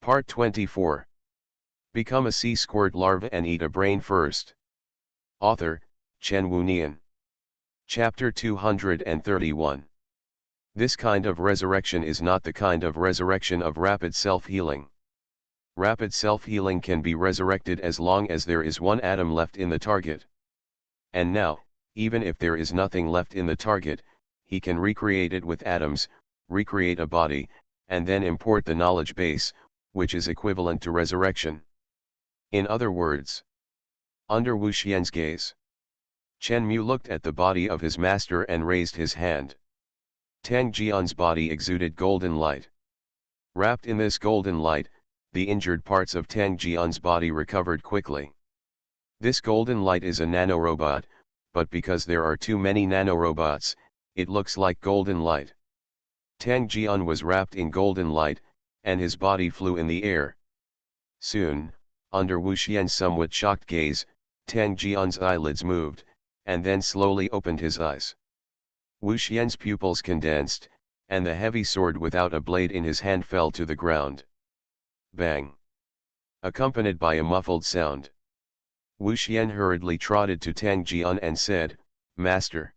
Part 24. Become a sea squirt larva and eat a brain first. Author, Chen Wunian. Chapter 231. This kind of resurrection is not the kind of resurrection of rapid self-healing. Rapid self-healing can be resurrected as long as there is one atom left in the target. And now, even if there is nothing left in the target, he can recreate it with atoms, recreate a body, and then import the knowledge base, which is equivalent to resurrection. In other words, under Wu Xian's gaze, Chen Mu looked at the body of his master and raised his hand. Tang Jian's body exuded golden light. Wrapped in this golden light, the injured parts of Tang Jian's body recovered quickly. This golden light is a nanorobot, but because there are too many nanorobots, it looks like golden light. Tang Jian was wrapped in golden light, and his body flew in the air. Soon, under Wu Xian's somewhat shocked gaze, Tang Jian's eyelids moved, and then slowly opened his eyes. Wu Xian's pupils condensed, and the heavy sword without a blade in his hand fell to the ground. Bang! Accompanied by a muffled sound. Wu Xian hurriedly trotted to Tang Jian and said, "Master."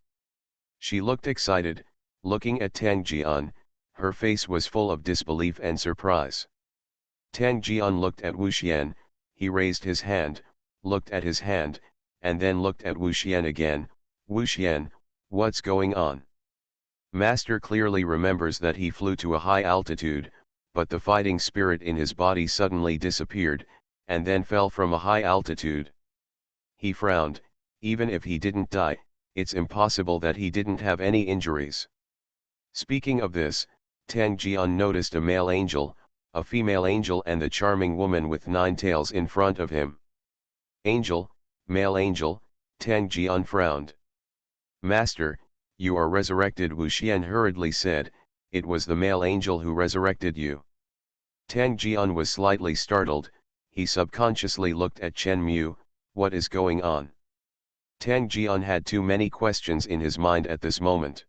She looked excited, looking at Tang Jian. Her face was full of disbelief and surprise. Tang Jian looked at Wu Xian, he raised his hand, looked at his hand, and then looked at Wu Xian again. "Wu Xian, what's going on?" Master clearly remembers that he flew to a high altitude, but the fighting spirit in his body suddenly disappeared, and then fell from a high altitude. He frowned. Even if he didn't die, it's impossible that he didn't have any injuries. Speaking of this, Tang Jian noticed a male angel, a female angel and the charming woman with 9 tails in front of him. Angel, male angel, Tang Jian frowned. "Master, you are resurrected," Wu Xian hurriedly said. "It was the male angel who resurrected you." Tang Jian was slightly startled. He subconsciously looked at Chen Mu. What is going on? Tang Jian had too many questions in his mind at this moment.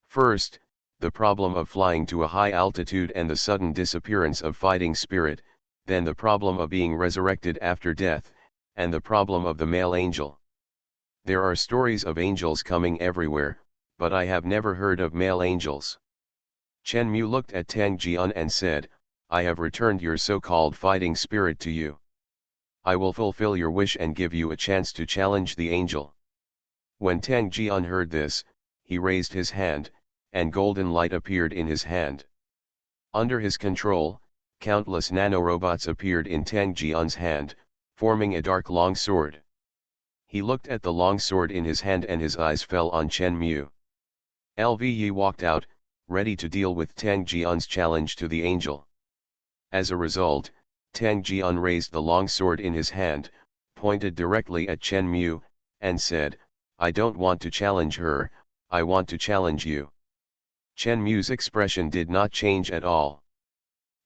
First, the problem of flying to a high altitude and the sudden disappearance of fighting spirit, then the problem of being resurrected after death, and the problem of the male angel. There are stories of angels coming everywhere, but I have never heard of male angels. Chen Mu looked at Tang Jian and said, "I have returned your so-called fighting spirit to you. I will fulfill your wish and give you a chance to challenge the angel." When Tang Jian heard this, he raised his hand, and golden light appeared in his hand. Under his control, countless nanorobots appeared in Tang Jian's hand, forming a dark long sword. He looked at the long sword in his hand and his eyes fell on Chen Mu. Lve walked out, ready to deal with Tang Jian's challenge to the angel. As a result, Tang Jian raised the long sword in his hand, pointed directly at Chen Mu, and said, "I don't want to challenge her, I want to challenge you." Chen Mu's expression did not change at all.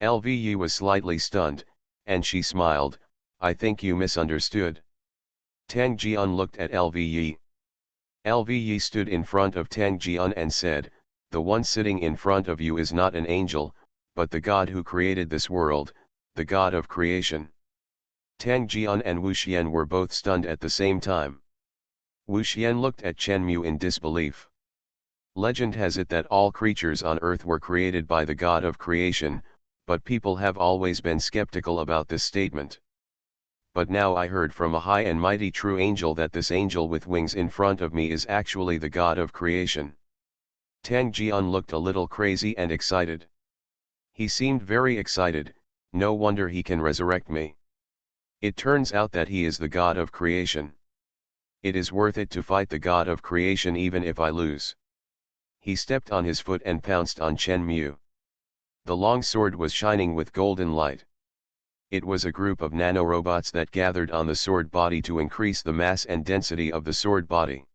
Lve was slightly stunned, and she smiled. "I think you misunderstood." Tang Jian looked at Lve. Lve stood in front of Tang Jian and said, "The one sitting in front of you is not an angel, but the God who created this world, the God of creation." Tang Jian and Wu Xian were both stunned at the same time. Wu Xian looked at Chen Mu in disbelief. Legend has it that all creatures on earth were created by the God of creation, but people have always been skeptical about this statement. But now I heard from a high and mighty true angel that this angel with wings in front of me is actually the God of creation. Tang Jian looked a little crazy and excited. He seemed very excited. No wonder he can resurrect me. It turns out that he is the God of creation. It is worth it to fight the God of creation even if I lose. He stepped on his foot and pounced on Chen Mu. The long sword was shining with golden light. It was a group of nanorobots that gathered on the sword body to increase the mass and density of the sword body.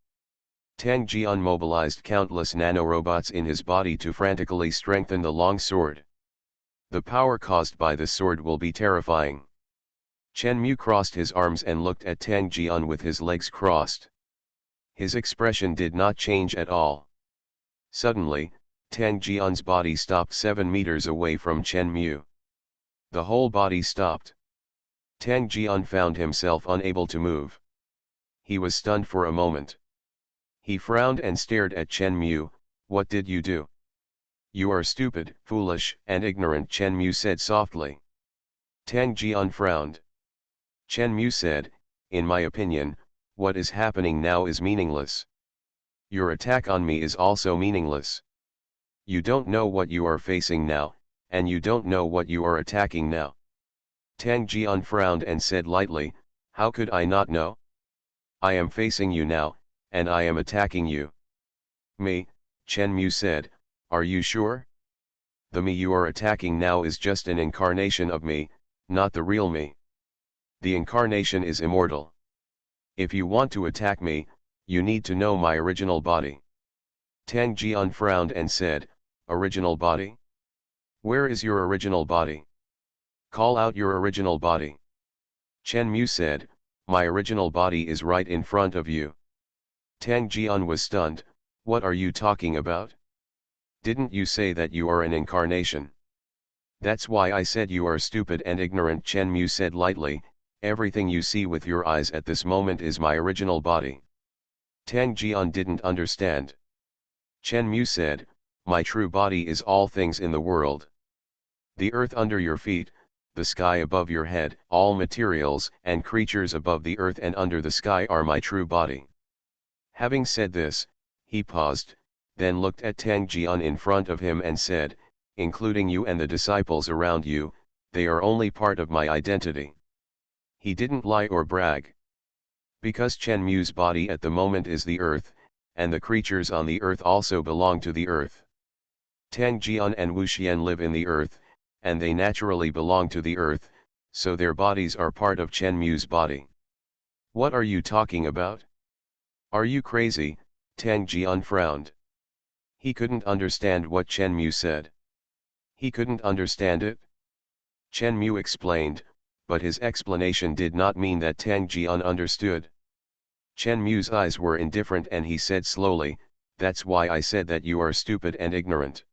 Tang Jian mobilized countless nanorobots in his body to frantically strengthen the long sword. The power caused by this sword will be terrifying. Chen Mu crossed his arms and looked at Tang Jian with his legs crossed. His expression did not change at all. Suddenly, Tang Jian's body stopped 7 meters away from Chen Mu. The whole body stopped. Tang Jian found himself unable to move. He was stunned for a moment. He frowned and stared at Chen Mu. What did you do? You are stupid, foolish, and ignorant, Chen Mu said softly. Tang Jian frowned. Chen Mu said, in my opinion, what is happening now is meaningless. Your attack on me is also meaningless. You don't know what you are facing now, and you don't know what you are attacking now. Tang Jian frowned and said lightly, how could I not know? I am facing you now, and I am attacking you. Me, Chen Mu said, are you sure? The me you are attacking now is just an incarnation of me, not the real me. The incarnation is immortal. If you want to attack me, you need to know my original body. Tang Jian frowned and said, original body? Where is your original body? Call out your original body. Chen Mu said, my original body is right in front of you. Tang Jian was stunned, what are you talking about? Didn't you say that you are an incarnation? That's why I said you are stupid and ignorant, Chen Mu said lightly, everything you see with your eyes at this moment is my original body. Tang Jian didn't understand. Chen Mu said, my true body is all things in the world. The earth under your feet, the sky above your head, all materials and creatures above the earth and under the sky are my true body. Having said this, he paused, then looked at Tang Jian in front of him and said, including you and the disciples around you, they are only part of my identity. He didn't lie or brag. Because Chen Mu's body at the moment is the earth, and the creatures on the earth also belong to the earth. Tang Jian and Wu Xian live in the earth, and they naturally belong to the earth, so their bodies are part of Chen Mu's body. What are you talking about? Are you crazy? Tang Jian frowned. He couldn't understand what Chen Mu said. He couldn't understand it. Chen Mu explained, but his explanation did not mean that Tang Jian understood. Chen Mu's eyes were indifferent and he said slowly, that's why I said that you are stupid and ignorant.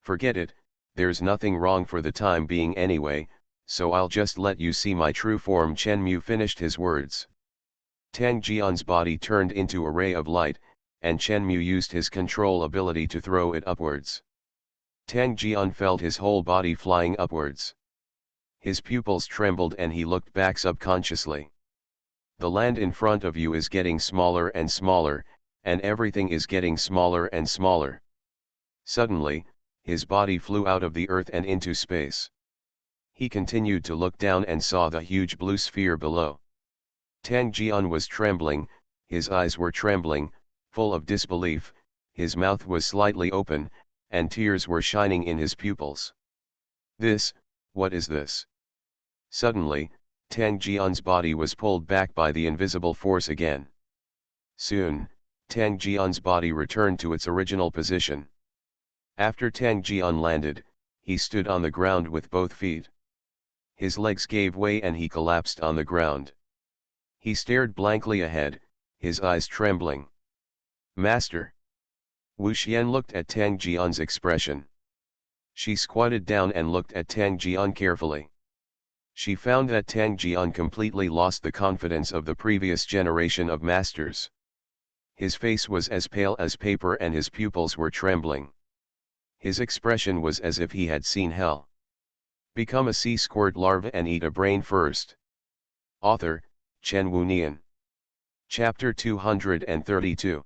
Forget it, there's nothing wrong for the time being anyway, so I'll just let you see my true form. Chen Mu finished his words. Tang Jian's body turned into a ray of light, and Chen Mu used his control ability to throw it upwards. Tang Jian felt his whole body flying upwards. His pupils trembled and he looked back subconsciously. The land in front of you is getting smaller and smaller, and everything is getting smaller and smaller. Suddenly, his body flew out of the earth and into space. He continued to look down and saw the huge blue sphere below. Tang Jian was trembling, his eyes were trembling, full of disbelief, his mouth was slightly open, and tears were shining in his pupils. What is this? Suddenly, Tang Jian's body was pulled back by the invisible force again. Soon, Tang Jian's body returned to its original position. After Tang Jian landed, he stood on the ground with both feet. His legs gave way and he collapsed on the ground. He stared blankly ahead, his eyes trembling. Master! Wu Xian looked at Tang Jian's expression. She squatted down and looked at Tang Jian carefully. She found that Tang Jian completely lost the confidence of the previous generation of masters. His face was as pale as paper and his pupils were trembling. His expression was as if he had seen hell. Become a sea squirt larva and eat a brain first. Author, Chen Wunian. Chapter 232.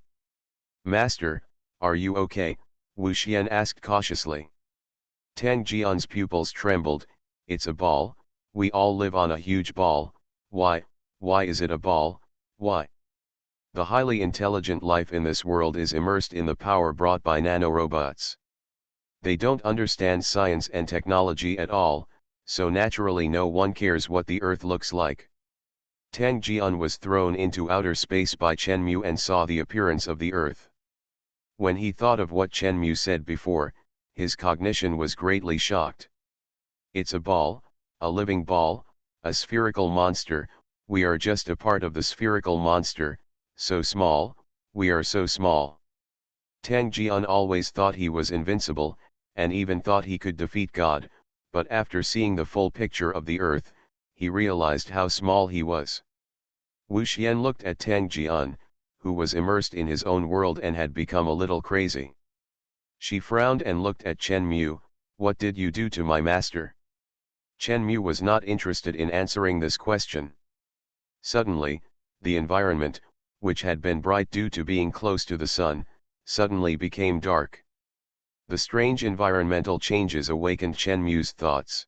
Master, are you okay? Wu Xian asked cautiously. Tang Jian's pupils trembled. It's a ball, we all live on a huge ball. Why is it a ball, why? The highly intelligent life in this world is immersed in the power brought by nanorobots. They don't understand science and technology at all, so naturally no one cares what the earth looks like. Tang Jian was thrown into outer space by Chen Mu and saw the appearance of the earth. When he thought of what Chen Mu said before, his cognition was greatly shocked. It's a ball, a living ball, a spherical monster, we are just a part of the spherical monster, so small, we are so small. Tang Jian always thought he was invincible, and even thought he could defeat God, but after seeing the full picture of the earth, he realized how small he was. Wu Xian looked at Tang Jian, who was immersed in his own world and had become a little crazy. She frowned and looked at Chen Mu. What did you do to my master? Chen Mu was not interested in answering this question. Suddenly, the environment, which had been bright due to being close to the sun, suddenly became dark. The strange environmental changes awakened Chen Mu's thoughts.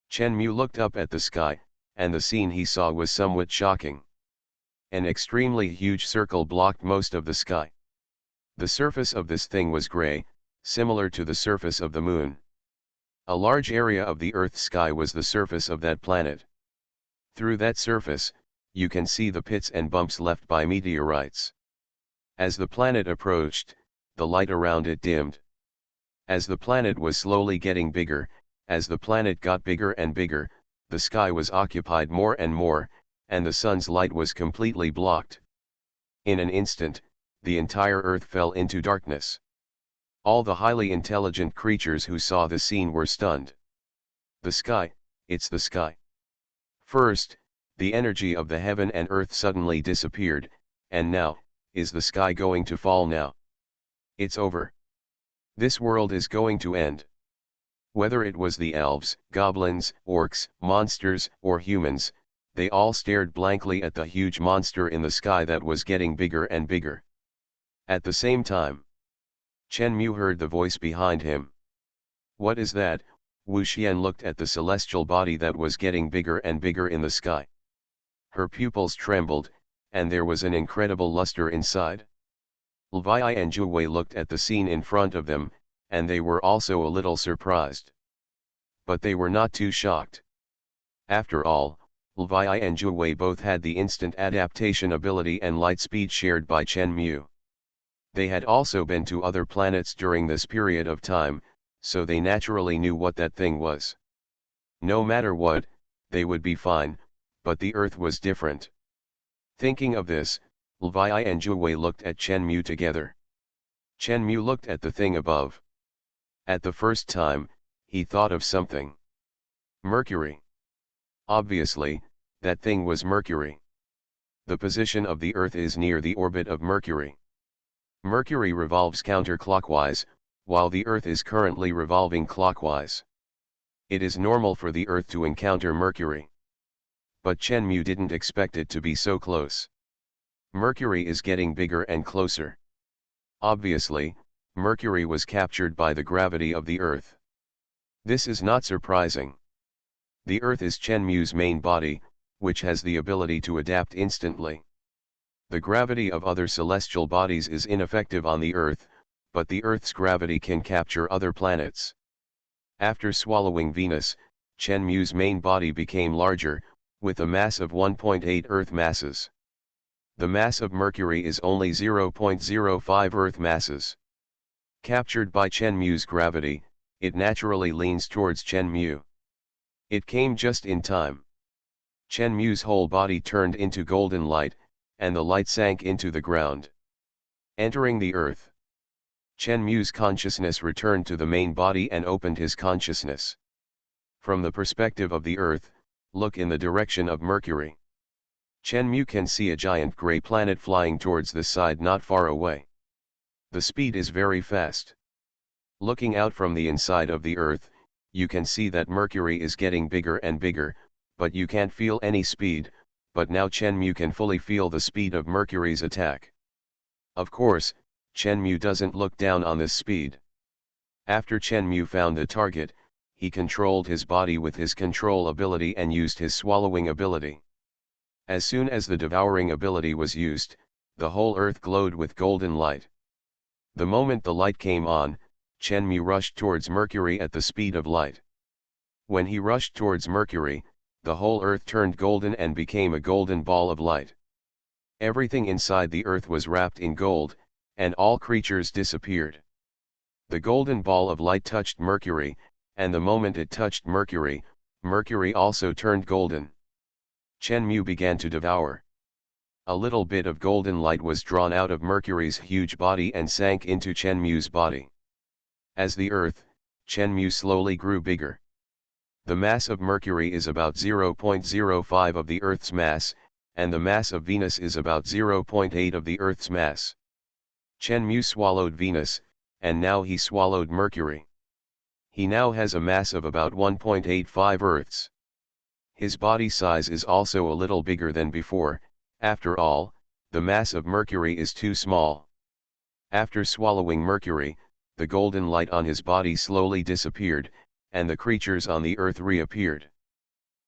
Chen Mu looked up at the sky, and the scene he saw was somewhat shocking. An extremely huge circle blocked most of the sky. The surface of this thing was gray, similar to the surface of the moon. A large area of the Earth's sky was the surface of that planet. Through that surface, you can see the pits and bumps left by meteorites. As the planet approached, the light around it dimmed. As the planet was slowly getting bigger, as the planet got bigger and bigger, the sky was occupied more and more, and the sun's light was completely blocked. In an instant, the entire Earth fell into darkness. All the highly intelligent creatures who saw the scene were stunned. The sky, it's the sky. First, the energy of the heaven and earth suddenly disappeared, and now, is the sky going to fall now? It's over. This world is going to end. Whether it was the elves, goblins, orcs, monsters, or humans, they all stared blankly at the huge monster in the sky that was getting bigger and bigger. At the same time, Chen Mu heard the voice behind him. What is that? Wu Xian looked at the celestial body that was getting bigger and bigger in the sky. Her pupils trembled, and there was an incredible luster inside. Lvai and Zhuwei looked at the scene in front of them, and they were also a little surprised. But they were not too shocked. After all, Lvai and Zhuwei both had the instant adaptation ability and light speed shared by Chen Mu. They had also been to other planets during this period of time, so they naturally knew what that thing was. No matter what, they would be fine, but the Earth was different. Thinking of this, Lvai and Zhuwei looked at Chen Mu together. Chen Mu looked at the thing above. At the first time, he thought of something. Mercury. Obviously, that thing was Mercury. The position of the Earth is near the orbit of Mercury. Mercury revolves counterclockwise, while the Earth is currently revolving clockwise. It is normal for the Earth to encounter Mercury. But Chen Mu didn't expect it to be so close. Mercury is getting bigger and closer. Obviously, Mercury was captured by the gravity of the Earth. This is not surprising. The Earth is Chen Mu's main body, which has the ability to adapt instantly. The gravity of other celestial bodies is ineffective on the Earth, but the Earth's gravity can capture other planets. After swallowing Venus, Chen Mu's main body became larger, with a mass of 1.8 Earth masses. The mass of Mercury is only 0.05 Earth masses. Captured by Chen Mu's gravity, it naturally leans towards Chen Mu. It came just in time. Chen Mu's whole body turned into golden light, and the light sank into the ground. Entering the Earth. Chen Mu's consciousness returned to the main body and opened his consciousness. From the perspective of the Earth, look in the direction of Mercury. Chen Mu can see a giant gray planet flying towards the side not far away. The speed is very fast. Looking out from the inside of the Earth, you can see that Mercury is getting bigger and bigger, but you can't feel any speed, but now Chen Mu can fully feel the speed of Mercury's attack. Of course, Chen Mu doesn't look down on this speed. After Chen Mu found the target, he controlled his body with his control ability and used his swallowing ability. As soon as the devouring ability was used, the whole Earth glowed with golden light. The moment the light came on, Chen Mu rushed towards Mercury at the speed of light. When he rushed towards Mercury, the whole Earth turned golden and became a golden ball of light. Everything inside the Earth was wrapped in gold, and all creatures disappeared. The golden ball of light touched Mercury, and the moment it touched Mercury, Mercury also turned golden. Chen Mu began to devour. A little bit of golden light was drawn out of Mercury's huge body and sank into Chen Mu's body. As the Earth, Chen Mu slowly grew bigger. The mass of Mercury is about 0.05 of the Earth's mass, and the mass of Venus is about 0.8 of the Earth's mass. Chen Mu swallowed Venus, and now he swallowed Mercury. He now has a mass of about 1.85 Earths. His body size is also a little bigger than before. After all, the mass of Mercury is too small. After swallowing Mercury, the golden light on his body slowly disappeared, and the creatures on the earth reappeared.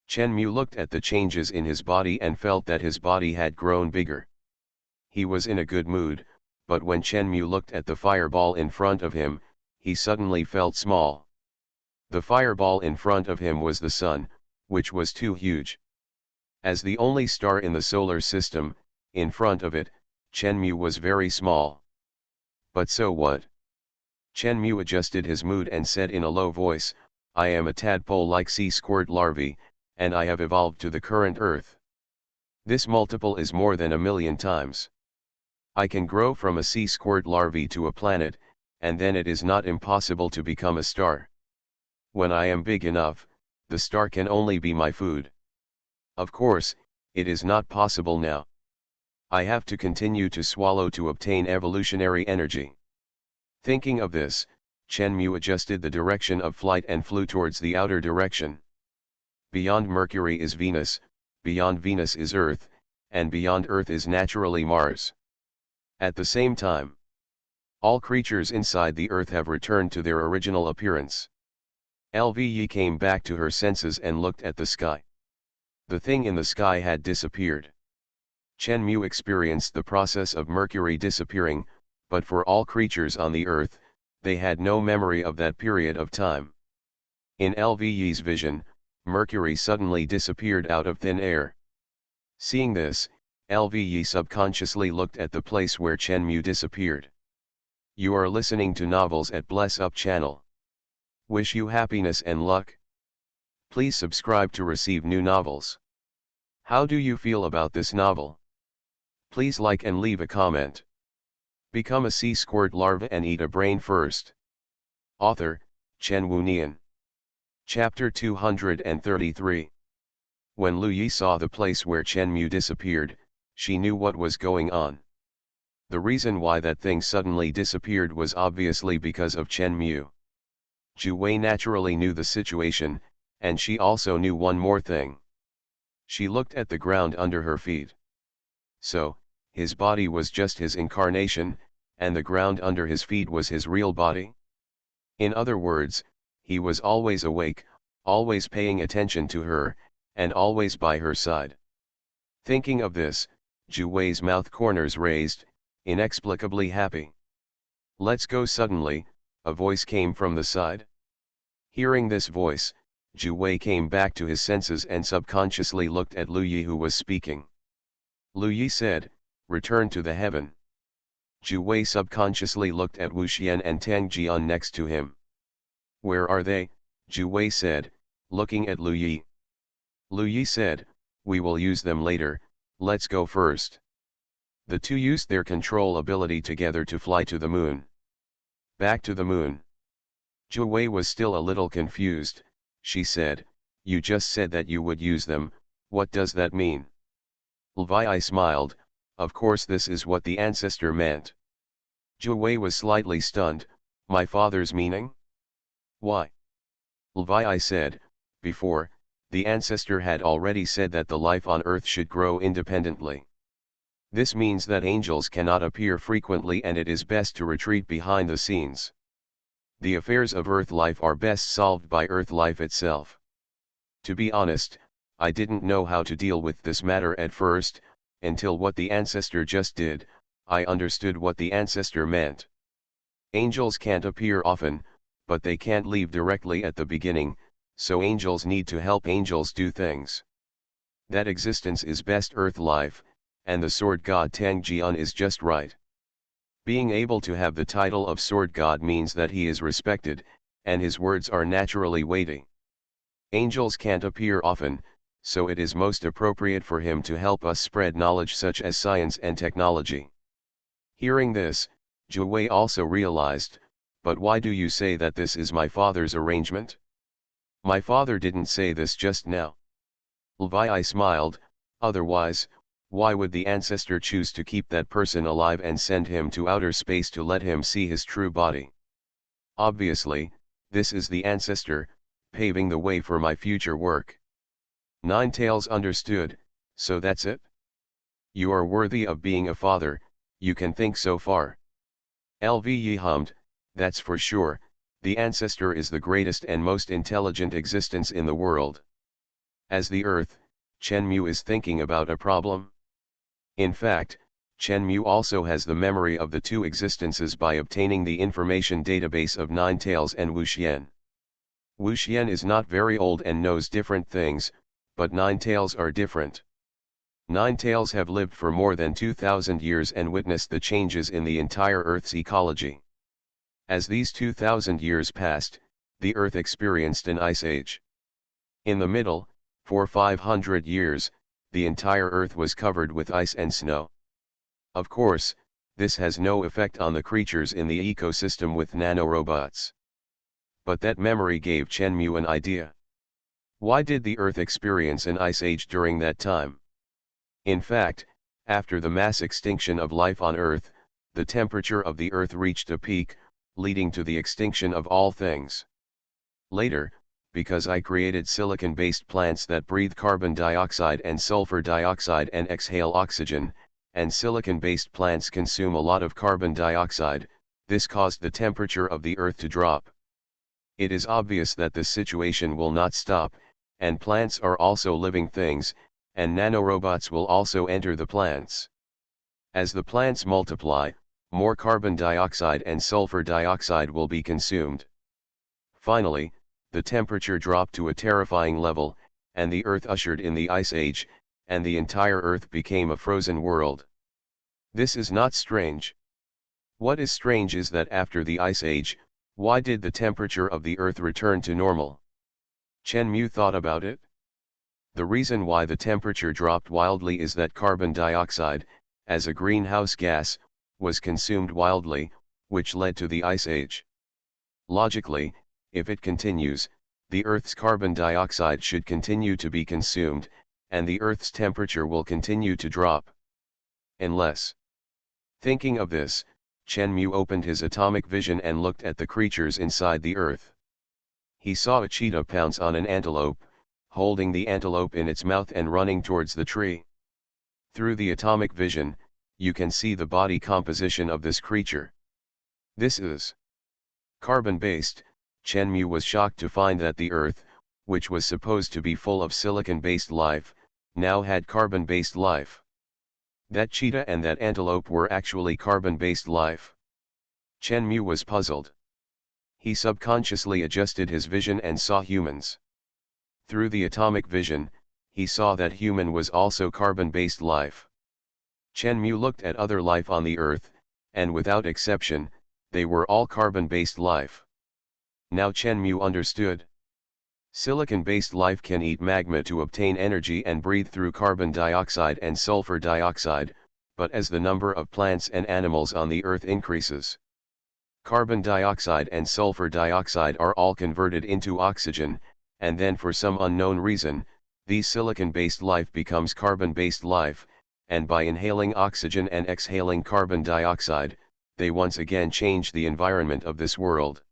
Chen Mu looked at the changes in his body and felt that his body had grown bigger. He was in a good mood, but when Chen Mu looked at the fireball in front of him, he suddenly felt small. The fireball in front of him was the sun, which was too huge. As the only star in the solar system, in front of it, Chen Mu was very small. But so what? Chen Mu adjusted his mood and said in a low voice, I am a tadpole-like sea squirt larvae, and I have evolved to the current Earth. This multiple is more than 1,000,000 times. I can grow from a sea squirt larvae to a planet, and then it is not impossible to become a star. When I am big enough, the star can only be my food. Of course, it is not possible now. I have to continue to swallow to obtain evolutionary energy. Thinking of this, Chen Mu adjusted the direction of flight and flew towards the outer direction. Beyond Mercury is Venus, beyond Venus is Earth, and beyond Earth is naturally Mars. At the same time, all creatures inside the Earth have returned to their original appearance. Lve came back to her senses and looked at the sky. The thing in the sky had disappeared. Chen Mu experienced the process of Mercury disappearing, but for all creatures on the Earth, they had no memory of that period of time. In Lve's vision, Mercury suddenly disappeared out of thin air. Seeing this, Lve subconsciously looked at the place where Chen Mu disappeared. You are listening to Novels at Bless Up channel. Wish you happiness and luck. Please subscribe to receive new novels. How do you feel about this novel? Please like and leave a comment. Become a sea squirt larva and eat a brain first. Author, Chen Wunian. Chapter 233. When Lu Yi saw the place where Chen Mu disappeared, she knew what was going on. The reason why that thing suddenly disappeared was obviously because of Chen Mu. Zhu Wei naturally knew the situation, and she also knew one more thing. She looked at the ground under her feet. So, his body was just his incarnation, and the ground under his feet was his real body? In other words, he was always awake, always paying attention to her, and always by her side. Thinking of this, Zhu Wei's mouth corners raised, inexplicably happy. Let's go. Suddenly, a voice came from the side. Hearing this voice, Zhu Wei came back to his senses and subconsciously looked at Lu Yi who was speaking. Lu Yi said, return to the heaven. Zhu Wei subconsciously looked at Wu Xian and Tang Jian next to him. Where are they? Zhu Wei said, looking at Lu Yi. Lu Yi said, we will use them later, let's go first. The two used their control ability together to fly to the moon. Back to the moon. Zhu Wei was still a little confused. She said, you just said that you would use them, what does that mean? Lvi smiled, of course this is what the ancestor meant. Zhu Wei was slightly stunned, my father's meaning? Why? Lvi said, before, the ancestor had already said that the life on earth should grow independently. This means that angels cannot appear frequently and it is best to retreat behind the scenes. The affairs of earth life are best solved by earth life itself. To be honest, I didn't know how to deal with this matter at first, until what the ancestor just did, I understood what the ancestor meant. Angels can't appear often, but they can't leave directly at the beginning, so angels need to help angels do things. That existence is best earth life, and the sword god Tang Jian is just right. Being able to have the title of sword god means that he is respected, and his words are naturally weighty. Angels can't appear often, so it is most appropriate for him to help us spread knowledge such as science and technology. Hearing this, Zhu Wei also realized, but why do you say that this is my father's arrangement? My father didn't say this just now. Levi smiled, otherwise, why would the ancestor choose to keep that person alive and send him to outer space to let him see his true body? Obviously, this is the ancestor, paving the way for my future work. Ninetales understood, so that's it? You are worthy of being a father, you can think so far. Lv hummed, that's for sure, the ancestor is the greatest and most intelligent existence in the world. As the Earth, Chenmu is thinking about a problem. In fact, Chenmu also has the memory of the two existences by obtaining the information database of Ninetales and Wuxian. Wuxian is not very old and knows different things, but Ninetales are different. Ninetales have lived for more than 2,000 years and witnessed the changes in the entire Earth's ecology. As these 2,000 years passed, the Earth experienced an ice age. In the middle, for 500 years, the entire Earth was covered with ice and snow. Of course, this has no effect on the creatures in the ecosystem with nanorobots. But that memory gave Chenmu an idea. Why did the Earth experience an ice age during that time? In fact, after the mass extinction of life on Earth, the temperature of the Earth reached a peak, leading to the extinction of all things. Later, because I created silicon-based plants that breathe carbon dioxide and sulfur dioxide and exhale oxygen, and silicon-based plants consume a lot of carbon dioxide, this caused the temperature of the Earth to drop. It is obvious that this situation will not stop, and plants are also living things, and nanorobots will also enter the plants. As the plants multiply, more carbon dioxide and sulfur dioxide will be consumed. Finally, the temperature dropped to a terrifying level, and the Earth ushered in the Ice Age, and the entire Earth became a frozen world. This is not strange. What is strange is that after the Ice Age, why did the temperature of the Earth return to normal? Chenmu thought about it. The reason why the temperature dropped wildly is that carbon dioxide, as a greenhouse gas, was consumed wildly, which led to the Ice Age. Logically, if it continues, the Earth's carbon dioxide should continue to be consumed, and the Earth's temperature will continue to drop. Unless. Thinking of this, Chenmu opened his atomic vision and looked at the creatures inside the Earth. He saw a cheetah pounce on an antelope, holding the antelope in its mouth and running towards the tree. Through the atomic vision, you can see the body composition of this creature. This is carbon-based. Chenmu was shocked to find that the Earth, which was supposed to be full of silicon-based life, now had carbon-based life. That cheetah and that antelope were actually carbon-based life. Chenmu was puzzled. He subconsciously adjusted his vision and saw humans. Through the atomic vision, he saw that human was also carbon-based life. Chenmu looked at other life on the Earth, and without exception, they were all carbon-based life. Now Chenmu understood. Silicon-based life can eat magma to obtain energy and breathe through carbon dioxide and sulfur dioxide, but as the number of plants and animals on the Earth increases, carbon dioxide and sulfur dioxide are all converted into oxygen, and then for some unknown reason, these silicon-based life becomes carbon-based life, and by inhaling oxygen and exhaling carbon dioxide, they once again change the environment of this world.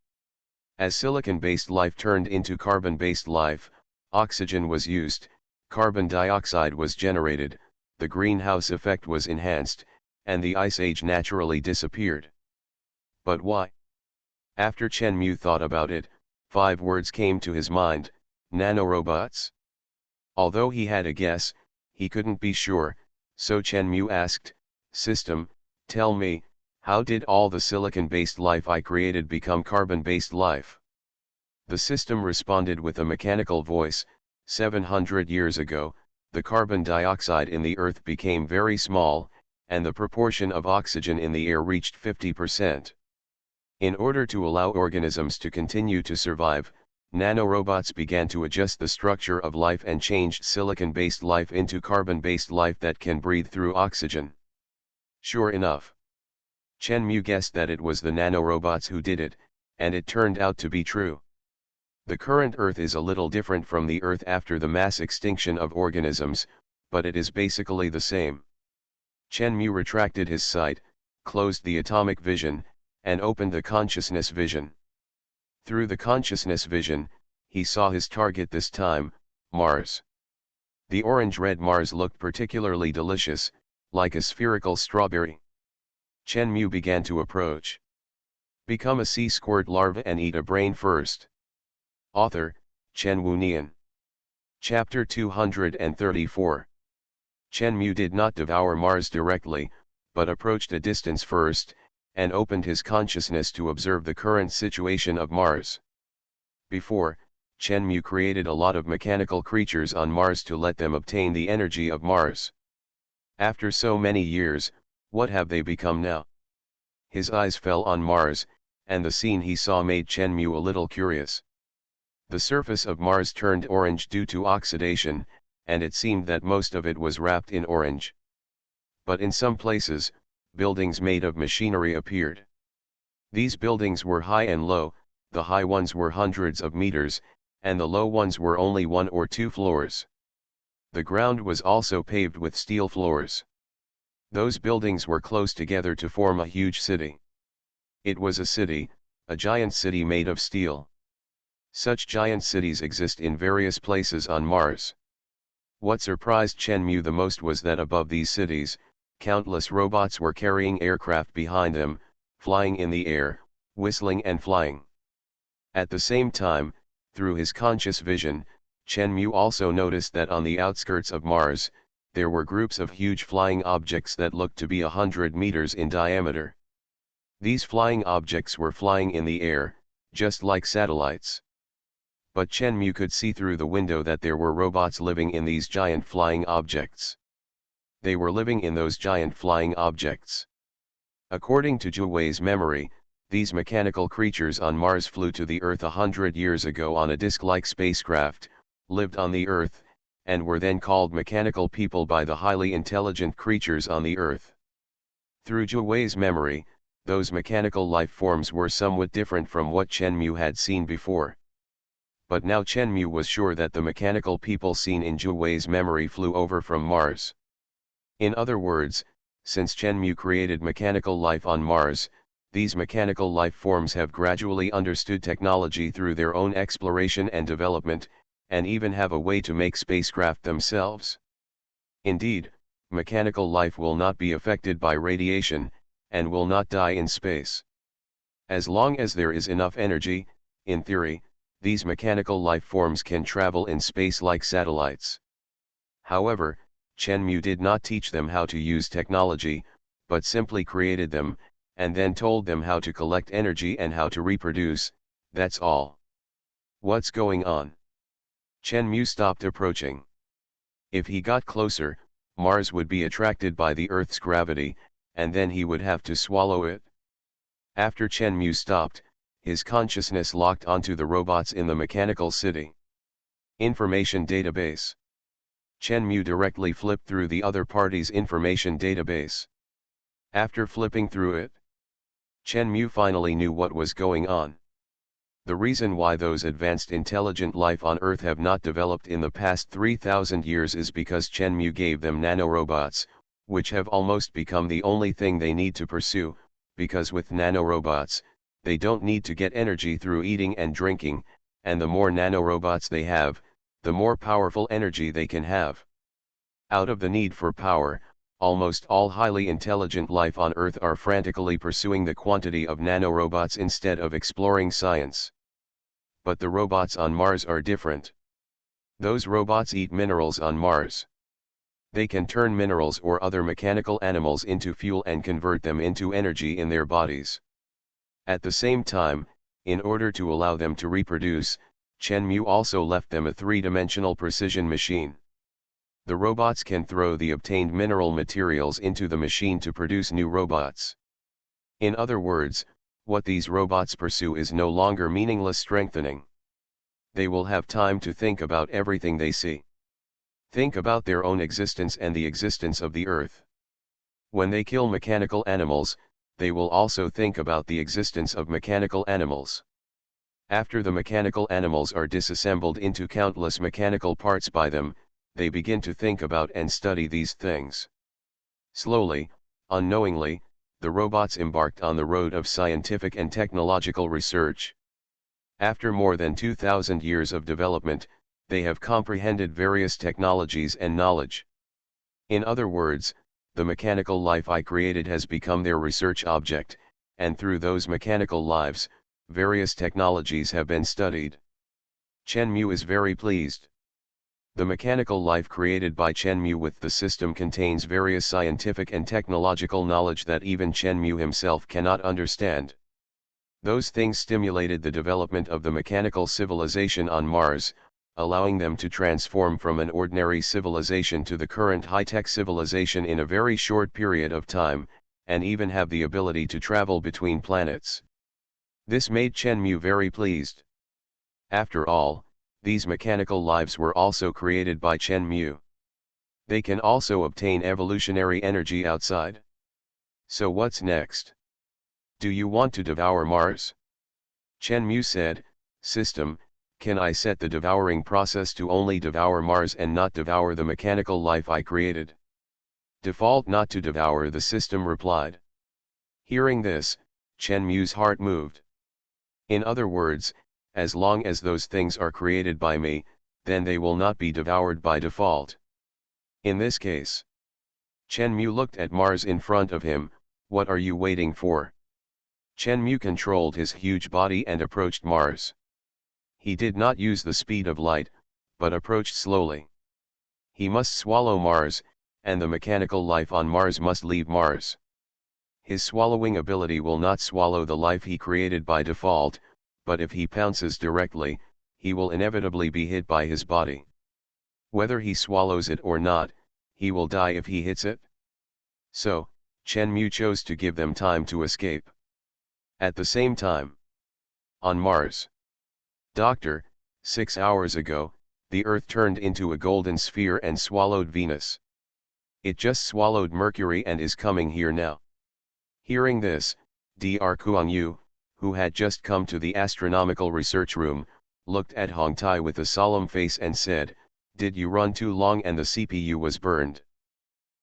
As silicon-based life turned into carbon-based life, oxygen was used, carbon dioxide was generated, the greenhouse effect was enhanced, and the Ice Age naturally disappeared. But why? After Chenmu thought about it, 5 words came to his mind: nanorobots. Although he had a guess, he couldn't be sure, so Chenmu asked, "System, tell me, how did all the silicon-based life I created become carbon-based life?" The system responded with a mechanical voice, 700 years ago, the carbon dioxide in the Earth became very small, and the proportion of oxygen in the air reached 50%. In order to allow organisms to continue to survive, nanorobots began to adjust the structure of life and changed silicon-based life into carbon-based life that can breathe through oxygen. Sure enough, Chenmu guessed that it was the nanorobots who did it, and it turned out to be true. The current Earth is a little different from the Earth after the mass extinction of organisms, but it is basically the same. Chen Mu retracted his sight, closed the atomic vision, and opened the consciousness vision. Through the consciousness vision, he saw his target this time, Mars. The orange-red Mars looked particularly delicious, like a spherical strawberry. Chen Mu began to approach. Become a sea squirt larva and eat a brain first. Author, Chen Wunian. Chapter 234. Chen Mu did not devour Mars directly, but approached a distance first, and opened his consciousness to observe the current situation of Mars. Before, Chen Mu created a lot of mechanical creatures on Mars to let them obtain the energy of Mars. After so many years, what have they become now? His eyes fell on Mars, and the scene he saw made Chen Mu a little curious. The surface of Mars turned orange due to oxidation, and it seemed that most of it was wrapped in orange. But in some places, buildings made of machinery appeared. These buildings were high and low, the high ones were hundreds of meters, and the low ones were only 1 or 2 floors. The ground was also paved with steel floors. Those buildings were close together to form a huge city. It was a city, a giant city made of steel. Such giant cities exist in various places on Mars. What surprised Chen Mu the most was that above these cities, countless robots were carrying aircraft behind them, flying in the air, whistling and flying. At the same time, through his conscious vision, Chen Mu also noticed that on the outskirts of Mars, there were groups of huge flying objects that looked to be 100 meters in diameter. These flying objects were flying in the air, just like satellites. But Chen Mu could see through the window that there were robots living in these giant flying objects. They were living in those giant flying objects. According to Zhu Wei's memory, these mechanical creatures on Mars flew to the Earth 100 years ago on a disc-like spacecraft, lived on the Earth, and were then called mechanical people by the highly intelligent creatures on the Earth. Through Zhu Wei's memory, those mechanical life forms were somewhat different from what Chen Mu had seen before. But now Chen Mu was sure that the mechanical people seen in Zhu Wei's memory flew over from Mars. In other words, since Chen Mu created mechanical life on Mars, these mechanical life forms have gradually understood technology through their own exploration and development, and even have a way to make spacecraft themselves. Indeed, mechanical life will not be affected by radiation, and will not die in space. As long as there is enough energy, in theory, these mechanical life forms can travel in space like satellites. However, Chen Mu did not teach them how to use technology, but simply created them, and then told them how to collect energy and how to reproduce, that's all. What's going on? Chen Mu stopped approaching. If he got closer, Mars would be attracted by the Earth's gravity, and then he would have to swallow it. After Chen Mu stopped, his consciousness locked onto the robots in the mechanical city. Information database. Chen Mu directly flipped through the other party's information database. After flipping through it, Chen Mu finally knew what was going on. The reason why those advanced intelligent life on Earth have not developed in the past 3,000 years is because Chen Mu gave them nanorobots, which have almost become the only thing they need to pursue, because with nanorobots, they don't need to get energy through eating and drinking, and the more nanorobots they have, the more powerful energy they can have. Out of the need for power, almost all highly intelligent life on Earth are frantically pursuing the quantity of nanorobots instead of exploring science. But the robots on Mars are different. Those robots eat minerals on Mars. They can turn minerals or other mechanical animals into fuel and convert them into energy in their bodies. At the same time, in order to allow them to reproduce, Chen Mu also left them a three-dimensional precision machine. The robots can throw the obtained mineral materials into the machine to produce new robots. In other words, what these robots pursue is no longer meaningless strengthening. They will have time to think about everything they see. Think about their own existence and the existence of the Earth. When they kill mechanical animals, they will also think about the existence of mechanical animals. After the mechanical animals are disassembled into countless mechanical parts by them, they begin to think about and study these things. Slowly, unknowingly, the robots embarked on the road of scientific and technological research. After more than 2,000 years of development, they have comprehended various technologies and knowledge. In other words, the mechanical life I created has become their research object, and through those mechanical lives, various technologies have been studied. Shenmue is very pleased. The mechanical life created by Shenmue with the system contains various scientific and technological knowledge that even Shenmue himself cannot understand. Those things stimulated the development of the mechanical civilization on Mars, allowing them to transform from an ordinary civilization to the current high-tech civilization in a very short period of time, and even have the ability to travel between planets. This made Shenmue very pleased. After all, these mechanical lives were also created by Shenmue. They can also obtain evolutionary energy outside. So what's next? Do you want to devour Mars? Shenmue said, "System, can I set the devouring process to only devour Mars and not devour the mechanical life I created?" "Default not to devour," the system replied. Hearing this, Shenmue's heart moved. In other words, as long as those things are created by me, then they will not be devoured by default. In this case, Shenmue looked at Mars in front of him. "What are you waiting for?" Shenmue controlled his huge body and approached Mars. He did not use the speed of light, but approached slowly. He must swallow Mars, and the mechanical life on Mars must leave Mars. His swallowing ability will not swallow the life he created by default, but if he pounces directly, he will inevitably be hit by his body. Whether he swallows it or not, he will die if he hits it. So, Shenmue chose to give them time to escape. At the same time, on Mars, Doctor, 6 hours ago, the Earth turned into a golden sphere and swallowed Venus. It just swallowed Mercury and is coming here now. Hearing this, Dr. Kuang-yu, who had just come to the astronomical research room, looked at Hong Tai with a solemn face and said, "Did you run too long and the CPU was burned?"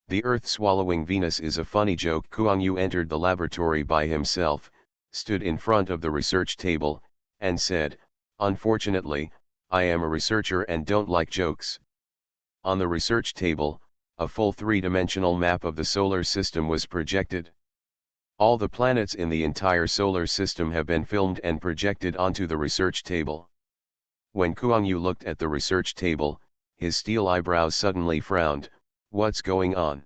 The Earth swallowing Venus is a funny joke. Kuang-yu entered the laboratory by himself, stood in front of the research table, and said, "Unfortunately, I am a researcher and don't like jokes." On the research table, a full three-dimensional map of the solar system was projected. All the planets in the entire solar system have been filmed and projected onto the research table. When Kuang-yu looked at the research table, his steel eyebrows suddenly frowned. What's going on?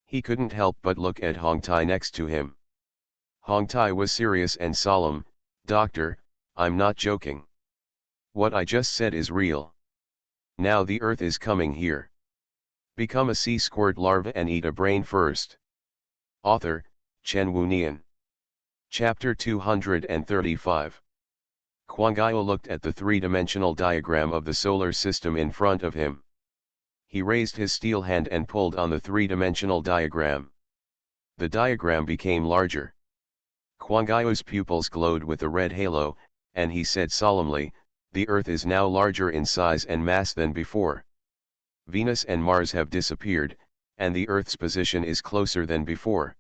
He couldn't help but look at Hong Tai next to him. Hong Tai was serious and solemn. "Doctor, I'm not joking. What I just said is real. Now the Earth is coming here. Become a sea squirt larva and eat a brain first." Author, Chen Wunian. Chapter 235. Kuang-yu looked at the three-dimensional diagram of the solar system in front of him. He raised his steel hand and pulled on the three-dimensional diagram. The diagram became larger. Kuang-yu's pupils glowed with a red halo, and he said solemnly, "The Earth is now larger in size and mass than before. Venus and Mars have disappeared, and the Earth's position is closer than before.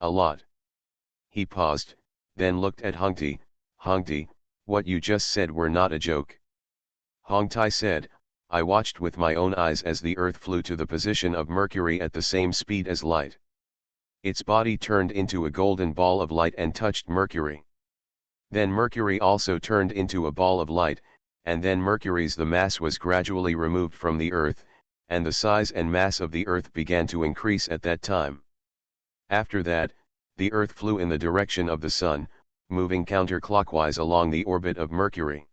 A lot." He paused, then looked at Hong Tai. "Hong Tai, what you just said were not a joke." Hong Tai said, "I watched with my own eyes as the Earth flew to the position of Mercury at the same speed as light. Its body turned into a golden ball of light and touched Mercury. Then Mercury also turned into a ball of light, and then Mercury's the mass was gradually removed from the Earth, and the size and mass of the Earth began to increase at that time. After that, the Earth flew in the direction of the Sun, moving counterclockwise along the orbit of Mercury.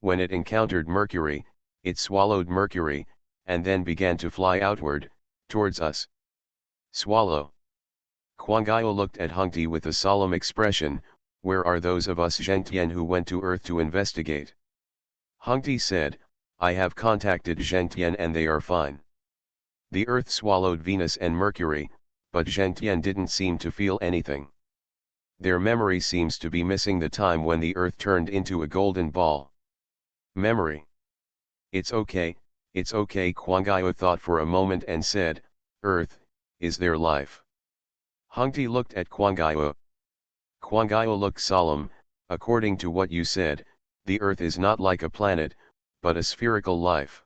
When it encountered Mercury, it swallowed Mercury, and then began to fly outward, towards us." Swallow. Kuang-yu looked at Hong Tai with a solemn expression. "Where are those of us Zheng who went to Earth to investigate?" Hong Tai said, "I have contacted Zheng and they are fine. The Earth swallowed Venus and Mercury, but Zheng didn't seem to feel anything. Their memory seems to be missing the time when the Earth turned into a golden ball. Memory. It's okay, Quangayo thought for a moment and said, Earth, is there life? Hungti looked at Quangayo. Quangayo looked solemn. According to what you said, the Earth is not like a planet, but a spherical life.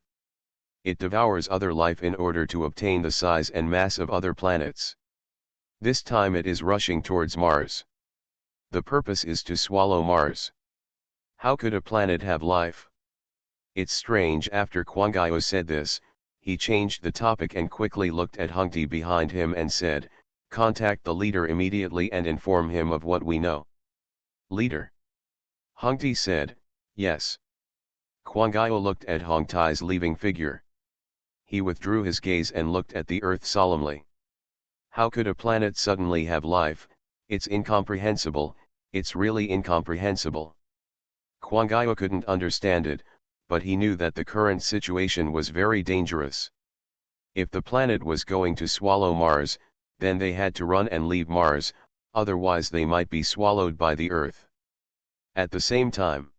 It devours other life in order to obtain the size and mass of other planets. This time it is rushing towards Mars. The purpose is to swallow Mars. How could a planet have life? It's strange. After Quangayo said this, he changed the topic and quickly looked at Hungti behind him and said, contact the leader immediately and inform him of what we know. Leader. Hungti said, yes. Quangayo looked at Hongtai's leaving figure. He withdrew his gaze and looked at the Earth solemnly. How could a planet suddenly have life? It's incomprehensible, it's really incomprehensible. Quangayo couldn't understand it, but he knew that the current situation was very dangerous. If the planet was going to swallow Mars, then they had to run and leave Mars, otherwise they might be swallowed by the Earth. At the same time,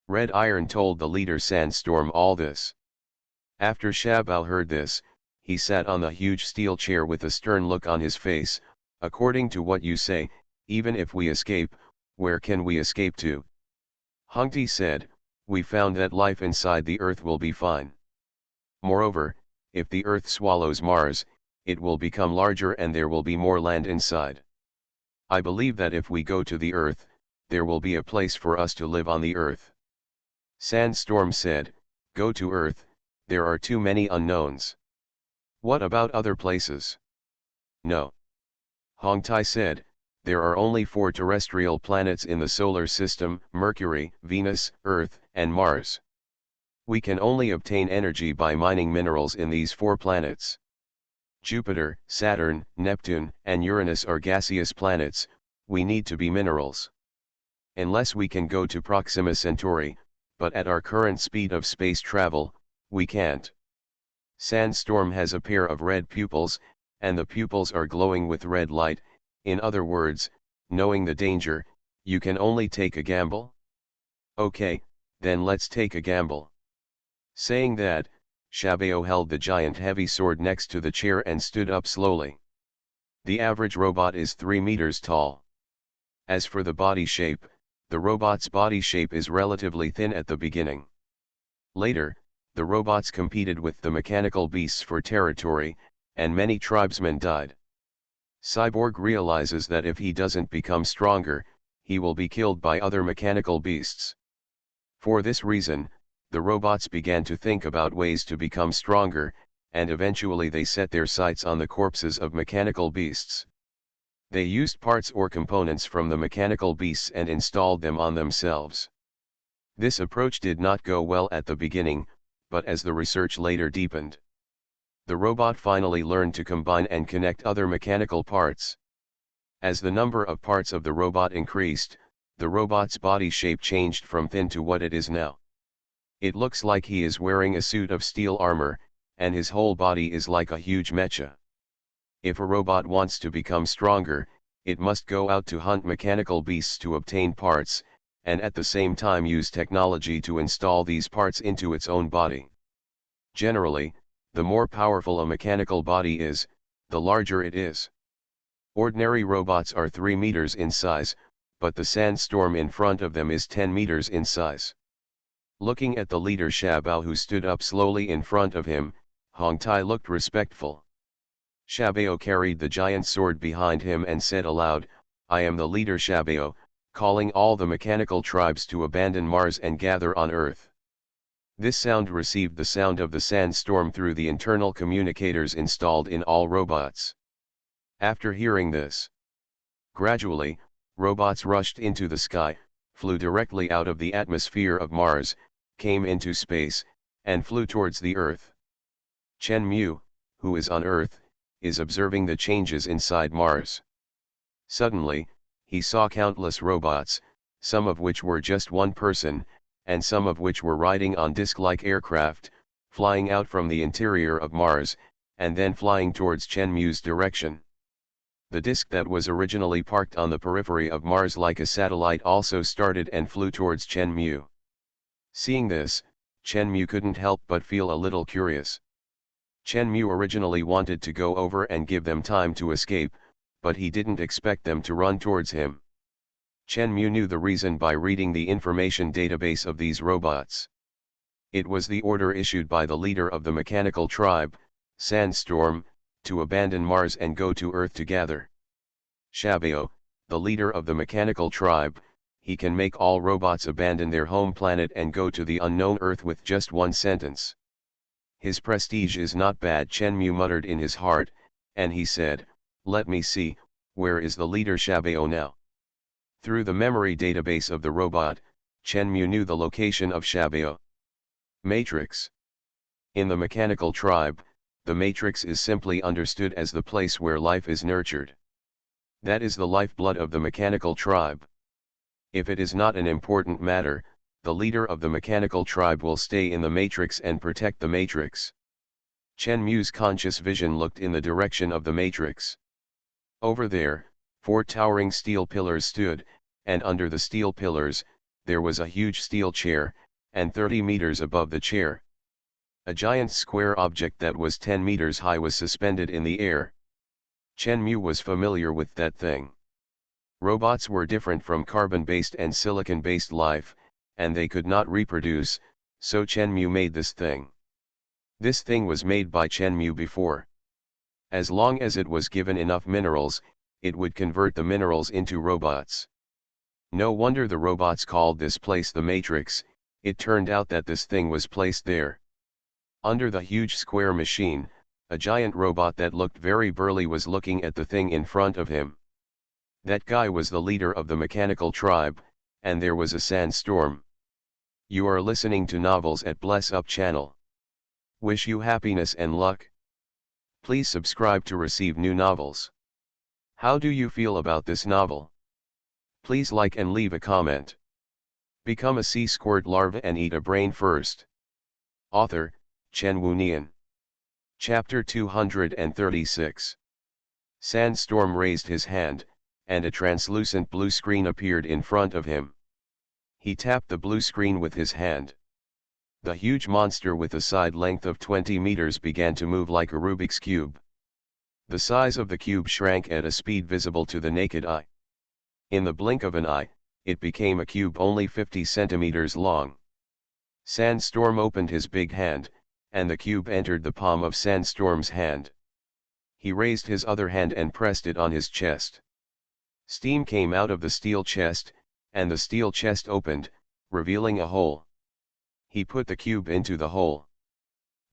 Red Iron told the leader Sandstorm all this. After Shabao heard this, he sat on the huge steel chair with a stern look on his face. According to what you say, even if we escape, where can we escape to? Hungti said, we found that life inside the Earth will be fine. Moreover, if the Earth swallows Mars, it will become larger and there will be more land inside. I believe that if we go to the Earth, there will be a place for us to live on the Earth. Sandstorm said, go to Earth, there are too many unknowns. What about other places? No. Hongtai said, there are only 4 terrestrial planets in the solar system: Mercury, Venus, Earth, and Mars. We can only obtain energy by mining minerals in these 4 planets. Jupiter, Saturn, Neptune, and Uranus are gaseous planets. We need to be minerals. Unless we can go to Proxima Centauri, but at our current speed of space travel, we can't. Sandstorm has a pair of red pupils, and the pupils are glowing with red light. In other words, knowing the danger, you can only take a gamble? Okay, then let's take a gamble. Saying that, Shabao held the giant heavy sword next to the chair and stood up slowly. The average robot is 3 meters tall. As for the body shape, the robot's body shape is relatively thin at the beginning. Later, the robots competed with the mechanical beasts for territory, and many tribesmen died. Cyborg realizes that if he doesn't become stronger, he will be killed by other mechanical beasts. For this reason, the robots began to think about ways to become stronger, and eventually they set their sights on the corpses of mechanical beasts. They used parts or components from the mechanical beasts and installed them on themselves. This approach did not go well at the beginning, but as the research later deepened, the robot finally learned to combine and connect other mechanical parts. As the number of parts of the robot increased, the robot's body shape changed from thin to what it is now. It looks like he is wearing a suit of steel armor, and his whole body is like a huge mecha. If a robot wants to become stronger, it must go out to hunt mechanical beasts to obtain parts, and at the same time use technology to install these parts into its own body. Generally, the more powerful a mechanical body is, the larger it is. Ordinary robots are 3 meters in size, but the Sandstorm in front of them is 10 meters in size. Looking at the leader Shabao, who stood up slowly in front of him, Hongtai looked respectful. Shabao carried the giant sword behind him and said aloud, I am the leader Shabao, calling all the mechanical tribes to abandon Mars and gather on Earth. This sound received the sound of the Sandstorm through the internal communicators installed in all robots. After hearing this, gradually, robots rushed into the sky, flew directly out of the atmosphere of Mars, came into space, and flew towards the Earth. Chen Mu, who is on Earth, is observing the changes inside Mars. Suddenly, he saw countless robots, some of which were just one person, and some of which were riding on disc-like aircraft, flying out from the interior of Mars, and then flying towards Chen Mu's direction. The disk that was originally parked on the periphery of Mars like a satellite also started and flew towards Chen-Mu. Seeing this, Chen-Mu couldn't help but feel a little curious. Chen-Mu originally wanted to go over and give them time to escape, but he didn't expect them to run towards him. Chen-Mu knew the reason by reading the information database of these robots. It was the order issued by the leader of the mechanical tribe, Sandstorm, to abandon Mars and go to Earth to gather. Shabeo, the leader of the mechanical tribe, he can make all robots abandon their home planet and go to the unknown Earth with just one sentence. His prestige is not bad, Chen-Mu muttered in his heart, and he said, "Let me see, where is the leader Shabeo now?" Through the memory database of the robot, Chen-Mu knew the location of Shabeo. Matrix. In the mechanical tribe, the matrix is simply understood as the place where life is nurtured. That is the lifeblood of the mechanical tribe. If it is not an important matter, the leader of the mechanical tribe will stay in the matrix and protect the matrix. Chen-Mu's conscious vision looked in the direction of the matrix. Over there, 4 towering steel pillars stood, and under the steel pillars, there was a huge steel chair, and 30 meters above the chair, a giant square object that was 10 meters high was suspended in the air. Chen-Mu was familiar with that thing. Robots were different from carbon-based and silicon-based life, and they could not reproduce, so Chen-Mu made this thing. This thing was made by Chen-Mu before. As long as it was given enough minerals, it would convert the minerals into robots. No wonder the robots called this place the Matrix. It turned out that this thing was placed there. Under the huge square machine, a giant robot that looked very burly was looking at the thing in front of him. That guy was the leader of the mechanical tribe, and there was a sandstorm. You are listening to Novels at Bless Up channel. Wish you happiness and luck. Please subscribe to receive new novels. How do you feel about this novel? Please like and leave a comment. Become a sea squirt larva and eat a brain first. Author, Chen Wunian. Chapter 236. Sandstorm raised his hand, and a translucent blue screen appeared in front of him. He tapped the blue screen with his hand. The huge monster with a side length of 20 meters began to move like a Rubik's cube. The size of the cube shrank at a speed visible to the naked eye. In the blink of an eye, it became a cube only 50 centimeters long. Sandstorm opened his big hand, and the cube entered the palm of Sandstorm's hand. He raised his other hand and pressed it on his chest. Steam came out of the steel chest, and the steel chest opened, revealing a hole. He put the cube into the hole.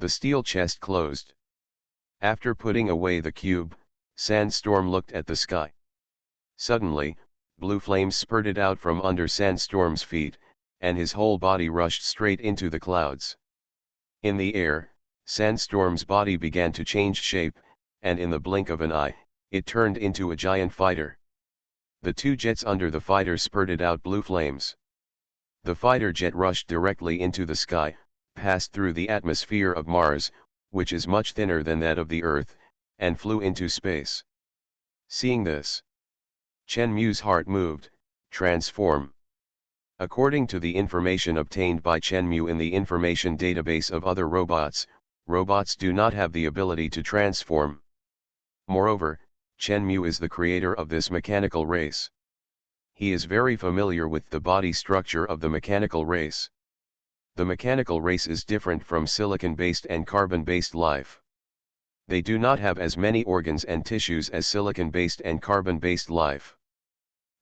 The steel chest closed. After putting away the cube, Sandstorm looked at the sky. Suddenly, blue flames spurted out from under Sandstorm's feet, and his whole body rushed straight into the clouds. In the air, Sandstorm's body began to change shape, and in the blink of an eye, it turned into a giant fighter. The 2 jets under the fighter spurted out blue flames. The fighter jet rushed directly into the sky, passed through the atmosphere of Mars, which is much thinner than that of the Earth, and flew into space. Seeing this, Chen-Mu's heart moved. Transform. According to the information obtained by Chen-Mu in the information database of other robots, robots do not have the ability to transform. Moreover, Chen-Mu is the creator of this mechanical race. He is very familiar with the body structure of the mechanical race. The mechanical race is different from silicon-based and carbon-based life. They do not have as many organs and tissues as silicon-based and carbon-based life.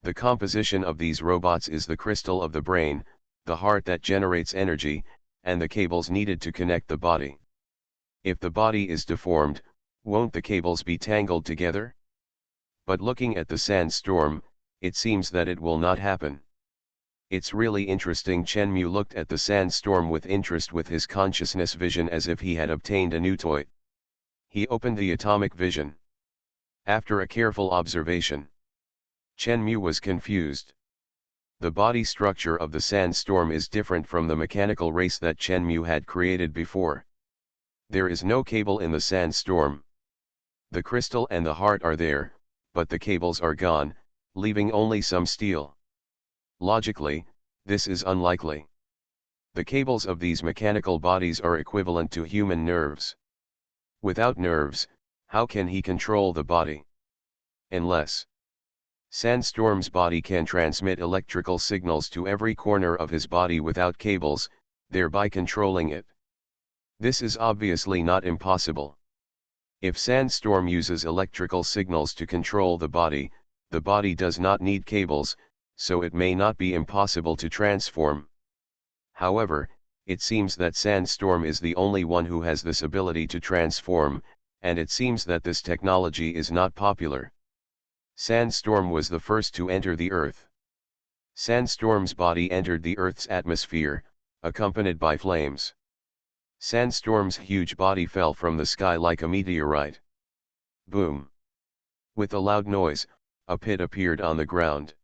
The composition of these robots is the crystal of the brain, the heart that generates energy, and the cables needed to connect the body. If the body is deformed, won't the cables be tangled together? But looking at the sandstorm, it seems that it will not happen. It's really interesting. Chen-Mu looked at the sandstorm with interest with his consciousness vision as if he had obtained a new toy. He opened the atomic vision. After a careful observation, Chen-Mu was confused. The body structure of the sandstorm is different from the mechanical race that Chen-Mu had created before. There is no cable in the sandstorm. The crystal and the heart are there, but the cables are gone, leaving only some steel. Logically, this is unlikely. The cables of these mechanical bodies are equivalent to human nerves. Without nerves, how can he control the body? Unless Sandstorm's body can transmit electrical signals to every corner of his body without cables, thereby controlling it. This is obviously not impossible. If Sandstorm uses electrical signals to control the body does not need cables, so it may not be impossible to transform. However, it seems that Sandstorm is the only one who has this ability to transform, and it seems that this technology is not popular. Sandstorm was the first to enter the Earth. Sandstorm's body entered the Earth's atmosphere, accompanied by flames. Sandstorm's huge body fell from the sky like a meteorite. Boom! With a loud noise, a pit appeared on the ground.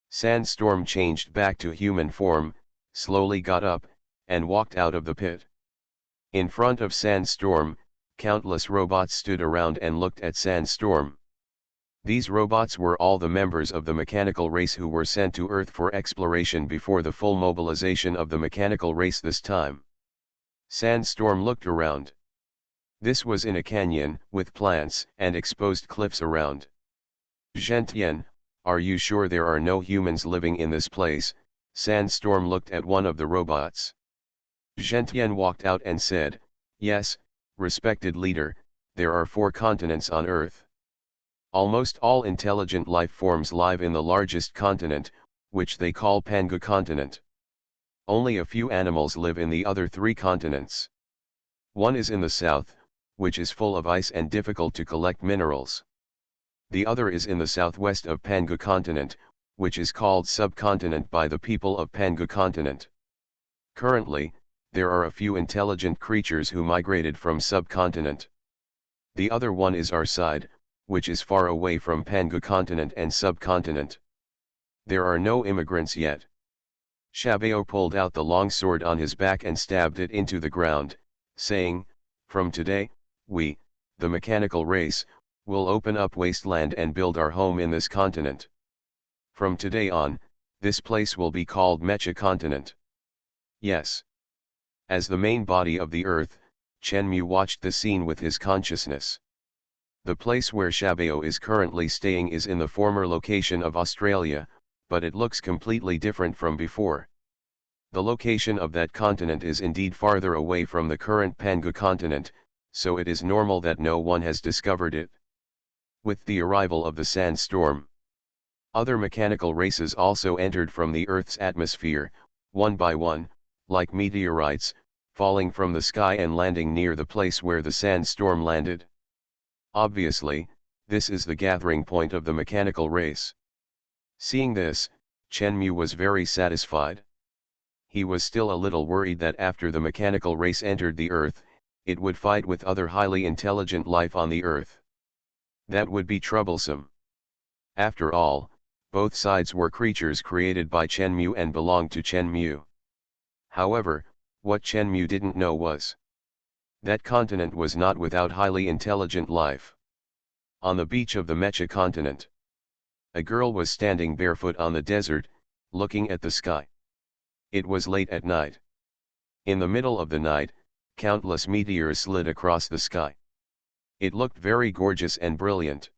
Sandstorm changed back to human form, slowly got up, and walked out of the pit. In front of Sandstorm, countless robots stood around and looked at Sandstorm. These robots were all the members of the mechanical race who were sent to Earth for exploration before the full mobilization of the mechanical race this time. Sandstorm looked around. This was in a canyon, with plants and exposed cliffs around. Gentian, are you sure there are no humans living in this place? Sandstorm looked at one of the robots. Gentian walked out and said, yes, respected leader, there are 4 continents on Earth. Almost all intelligent life forms live in the largest continent, which they call Pangaea continent. Only a few animals live in the other 3 continents. One is in the south, which is full of ice and difficult to collect minerals. The other is in the southwest of Pangaea continent, which is called subcontinent by the people of Pangaea continent. Currently, there are a few intelligent creatures who migrated from subcontinent. The other one is our side, which is far away from Pangaea continent and subcontinent. There are no immigrants yet. Shabeo pulled out the long sword on his back and stabbed it into the ground, saying, from today, we, the mechanical race, will open up wasteland and build our home in this continent. From today on, this place will be called Mecha continent. Yes. As the main body of the Earth, Shenmue watched the scene with his consciousness. The place where Shabeo is currently staying is in the former location of Australia, but it looks completely different from before. The location of that continent is indeed farther away from the current Pangaea continent, so it is normal that no one has discovered it. With the arrival of the sandstorm, other mechanical races also entered from the Earth's atmosphere, one by one, like meteorites, falling from the sky and landing near the place where the sandstorm landed. Obviously, this is the gathering point of the mechanical race. Seeing this, Shenmue was very satisfied. He was still a little worried that after the mechanical race entered the Earth, it would fight with other highly intelligent life on the Earth. That would be troublesome. After all, both sides were creatures created by Shenmue and belonged to Shenmue. However, what Shenmue didn't know was that continent was not without highly intelligent life. On the beach of the Mecha continent, a girl was standing barefoot on the desert, looking at the sky. It was late at night. In the middle of the night, countless meteors slid across the sky. It looked very gorgeous and brilliant.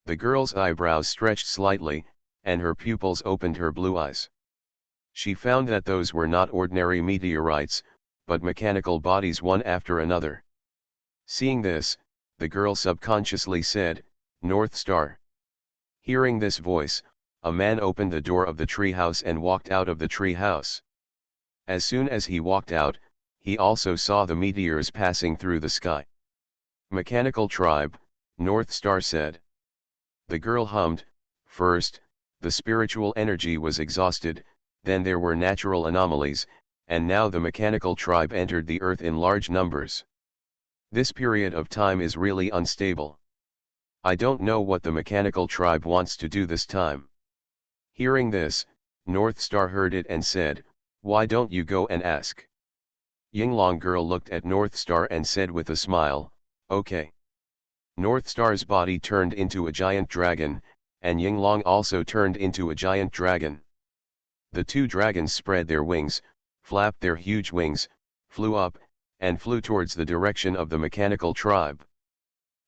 The girl's eyebrows stretched slightly, and her pupils opened her blue eyes. She found that those were not ordinary meteorites, but mechanical bodies one after another. Seeing this, the girl subconsciously said, North Star. Hearing this voice, a man opened the door of the treehouse and walked out of the treehouse. As soon as he walked out, he also saw the meteors passing through the sky. Mechanical tribe, North Star said. The girl hummed. First, the spiritual energy was exhausted, then there were natural anomalies, and now the mechanical tribe entered the Earth in large numbers. This period of time is really unstable. I don't know what the mechanical tribe wants to do this time. Hearing this, North Star heard it and said, why don't you go and ask? Yinglong girl looked at North Star and said with a smile, okay. North Star's body turned into a giant dragon, and Yinglong also turned into a giant dragon. The two dragons spread their wings, flapped their huge wings, flew up, and flew towards the direction of the mechanical tribe.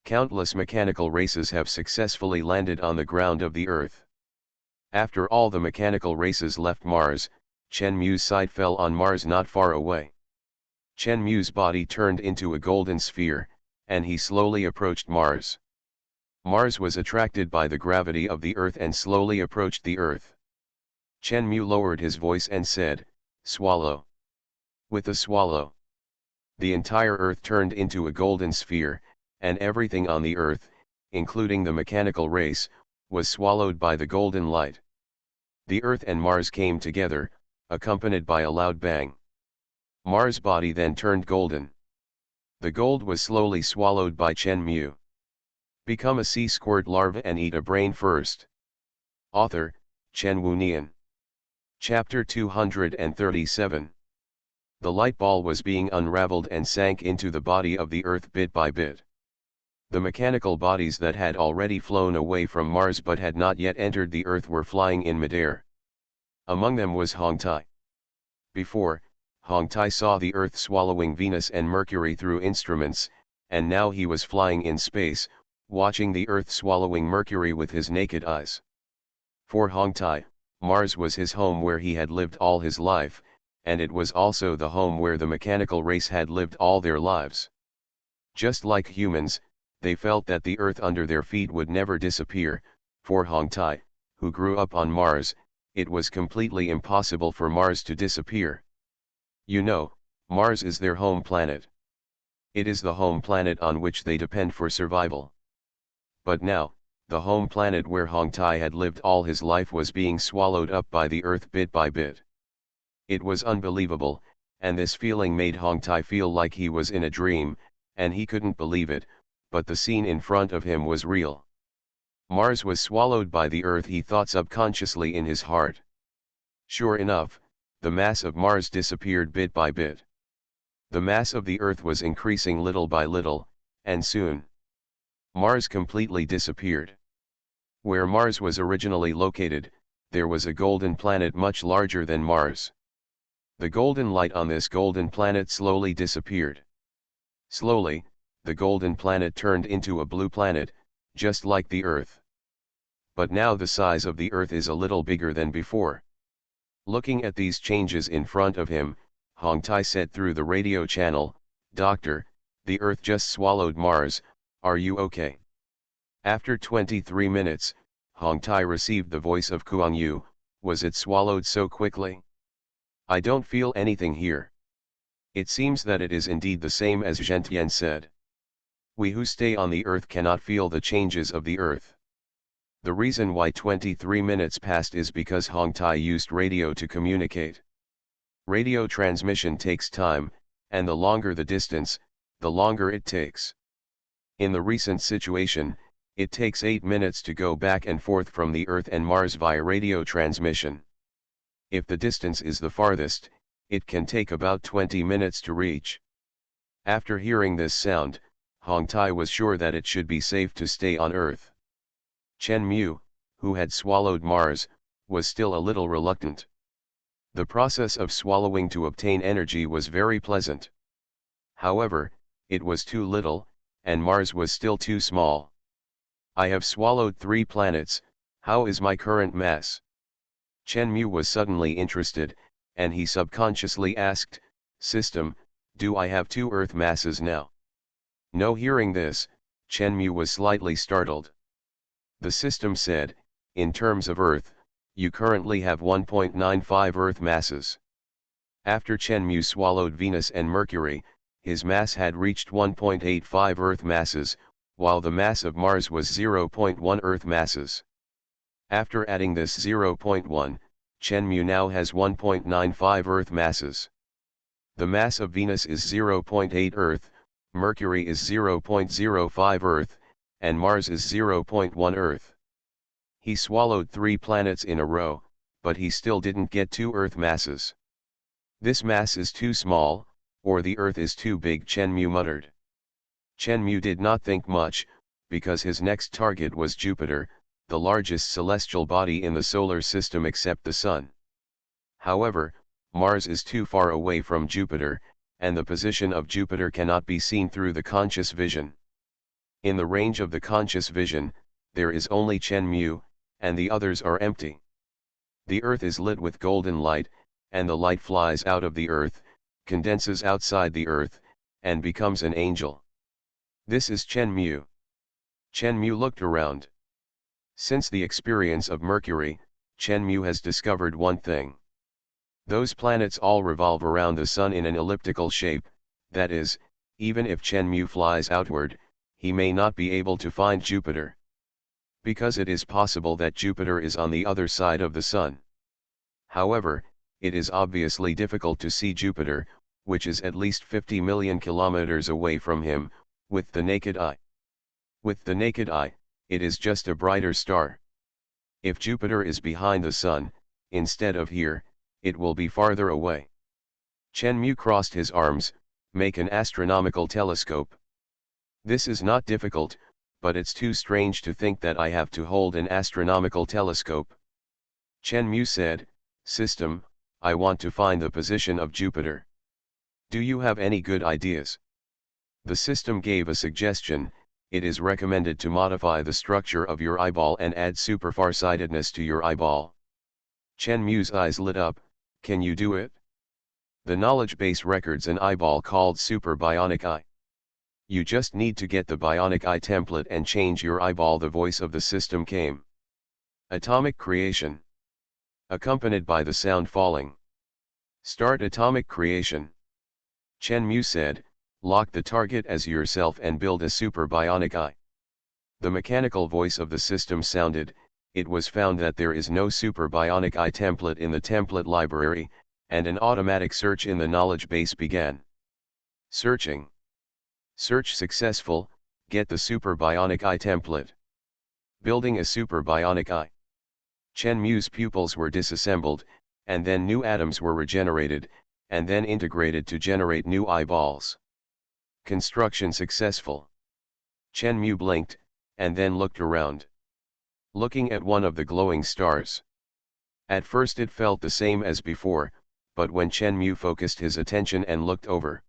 Countless mechanical races have successfully landed on the ground of the Earth. After all the mechanical races left Mars, Chen Mu's sight fell on Mars not far away. Chen Mu's body turned into a golden sphere, and he slowly approached Mars. Mars was attracted by the gravity of the Earth and slowly approached the Earth. Chen Mu lowered his voice and said, "Swallow." With a swallow, the entire Earth turned into a golden sphere, and everything on the Earth, including the mechanical race, was swallowed by the golden light. The Earth and Mars came together, accompanied by a loud bang. Mars' body then turned golden. The gold was slowly swallowed by Chen Mu. Become a sea squirt larva and eat a brain first. Author, Chen Wunian. Chapter 237. The light ball was being unraveled and sank into the body of the Earth bit by bit. The mechanical bodies that had already flown away from Mars but had not yet entered the Earth were flying in midair. Among them was Hongtai. Before, Hongtai saw the Earth swallowing Venus and Mercury through instruments, and now he was flying in space, watching the Earth swallowing Mercury with his naked eyes. For Hongtai, Mars was his home where he had lived all his life, and it was also the home where the mechanical race had lived all their lives. Just like humans, they felt that the Earth under their feet would never disappear. For Hongtai, who grew up on Mars, it was completely impossible for Mars to disappear. You know, Mars is their home planet. It is the home planet on which they depend for survival. But now, the home planet where Hongtai had lived all his life was being swallowed up by the Earth bit by bit. It was unbelievable, and this feeling made Hongtai feel like he was in a dream, and he couldn't believe it, but the scene in front of him was real. Mars was swallowed by the Earth, he thought subconsciously in his heart. Sure enough, the mass of Mars disappeared bit by bit. The mass of the Earth was increasing little by little, and soon Mars completely disappeared. Where Mars was originally located, there was a golden planet much larger than Mars. The golden light on this golden planet slowly disappeared. Slowly, the golden planet turned into a blue planet, just like the Earth. But now the size of the Earth is a little bigger than before. Looking at these changes in front of him, Hongtai said through the radio channel, "Doctor, the Earth just swallowed Mars, are you okay?" After 23 minutes, Hongtai received the voice of Kuang Yu, "Was it swallowed so quickly? I don't feel anything here." It seems that it is indeed the same as Zhentian said. We who stay on the Earth cannot feel the changes of the Earth. The reason why 23 minutes passed is because Hongtai used radio to communicate. Radio transmission takes time, and the longer the distance, the longer it takes. In the recent situation, it takes 8 minutes to go back and forth from the Earth and Mars via radio transmission. If the distance is the farthest, it can take about 20 minutes to reach. After hearing this sound, Hongtai was sure that it should be safe to stay on Earth. Chen Mu, who had swallowed Mars, was still a little reluctant. The process of swallowing to obtain energy was very pleasant. However, it was too little, and Mars was still too small. "I have swallowed 3 planets, how is my current mass?" Chen Mu was suddenly interested, and he subconsciously asked, "System, do I have 2 Earth masses now?" No, hearing this, Chen Mu was slightly startled. The system said, "In terms of Earth, you currently have 1.95 Earth masses." After Chen Mu swallowed Venus and Mercury, his mass had reached 1.85 Earth masses, while the mass of Mars was 0.1 Earth masses. After adding this 0.1, Chen Mu now has 1.95 Earth masses. The mass of Venus is 0.8 Earth, Mercury is 0.05 Earth, and Mars is 0.1 Earth. He swallowed 3 planets in a row, but he still didn't get 2 Earth masses. "This mass is too small, or the Earth is too big," Chen Mu muttered. Chen Mu did not think much, because his next target was Jupiter, the largest celestial body in the solar system except the Sun. However, Mars is too far away from Jupiter, and the position of Jupiter cannot be seen through the conscious vision. In the range of the conscious vision, there is only Chen Mu, and the others are empty. The Earth is lit with golden light, and the light flies out of the Earth, condenses outside the Earth, and becomes an angel. This is Chen Mu. Chen Mu looked around. Since the experience of Mercury, Chen Mu has discovered one thing. Those planets all revolve around the Sun in an elliptical shape, that is, even if Chen Mu flies outward, he may not be able to find Jupiter. Because it is possible that Jupiter is on the other side of the Sun. However, it is obviously difficult to see Jupiter, which is at least 50 million kilometers away from him, with the naked eye. With the naked eye, it is just a brighter star. If Jupiter is behind the Sun, instead of here, it will be farther away. Chen Mu crossed his arms, make an astronomical telescope. This is not difficult, but it's too strange to think that I have to hold an astronomical telescope. Chen Mu said, "System, I want to find the position of Jupiter. Do you have any good ideas?" The system gave a suggestion. It is recommended to modify the structure of your eyeball and add super farsightedness to your eyeball. Chen Mu's eyes lit up. Can you do it? The knowledge base records an eyeball called Super Bionic Eye. You just need to get the Bionic Eye template and change your eyeball. The voice of the system came. Atomic creation. Accompanied by the sound falling. Start atomic creation. Chen Mu said, lock the target as yourself and build a Super Bionic Eye. The mechanical voice of the system sounded. It was found that there is no Super Bionic Eye template in the template library, and an automatic search in the knowledge base began. Searching. Search successful, get the Super Bionic Eye template. Building a Super Bionic Eye. Chen Mu's pupils were disassembled, and then new atoms were regenerated, and then integrated to generate new eyeballs. Construction successful. Chen Mu blinked, and then looked around. Looking at one of the glowing stars. At first it felt the same as before, but when Chen Mu focused his attention and looked over.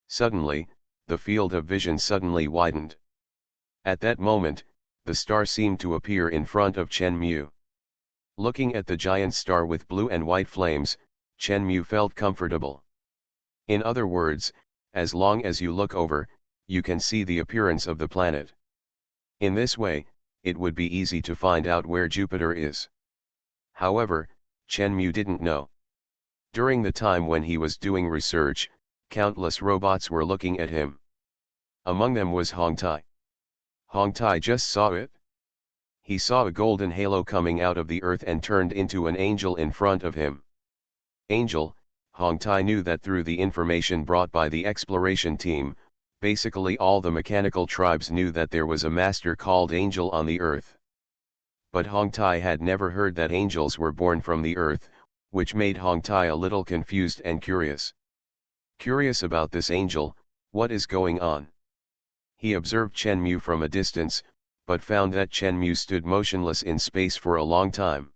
Suddenly, the field of vision suddenly widened. At that moment, the star seemed to appear in front of Chen Mu. Looking at the giant star with blue and white flames, Chen Mu felt comfortable. In other words, as long as you look over, you can see the appearance of the planet. In this way, it would be easy to find out where Jupiter is. However, Chen Mu didn't know. During the time when he was doing research, countless robots were looking at him. Among them was Hong Tai. Hong Tai just saw it. He saw a golden halo coming out of the earth and turned into an angel in front of him. Angel, Hong Tai knew that through the information brought by the exploration team. Basically all the mechanical tribes knew that there was a master called Angel on the earth. But Hong Tai had never heard that angels were born from the earth, which made Hong Tai a little confused and curious. Curious about this angel, what is going on? He observed Chen Mu from a distance, but found that Chen Mu stood motionless in space for a long time.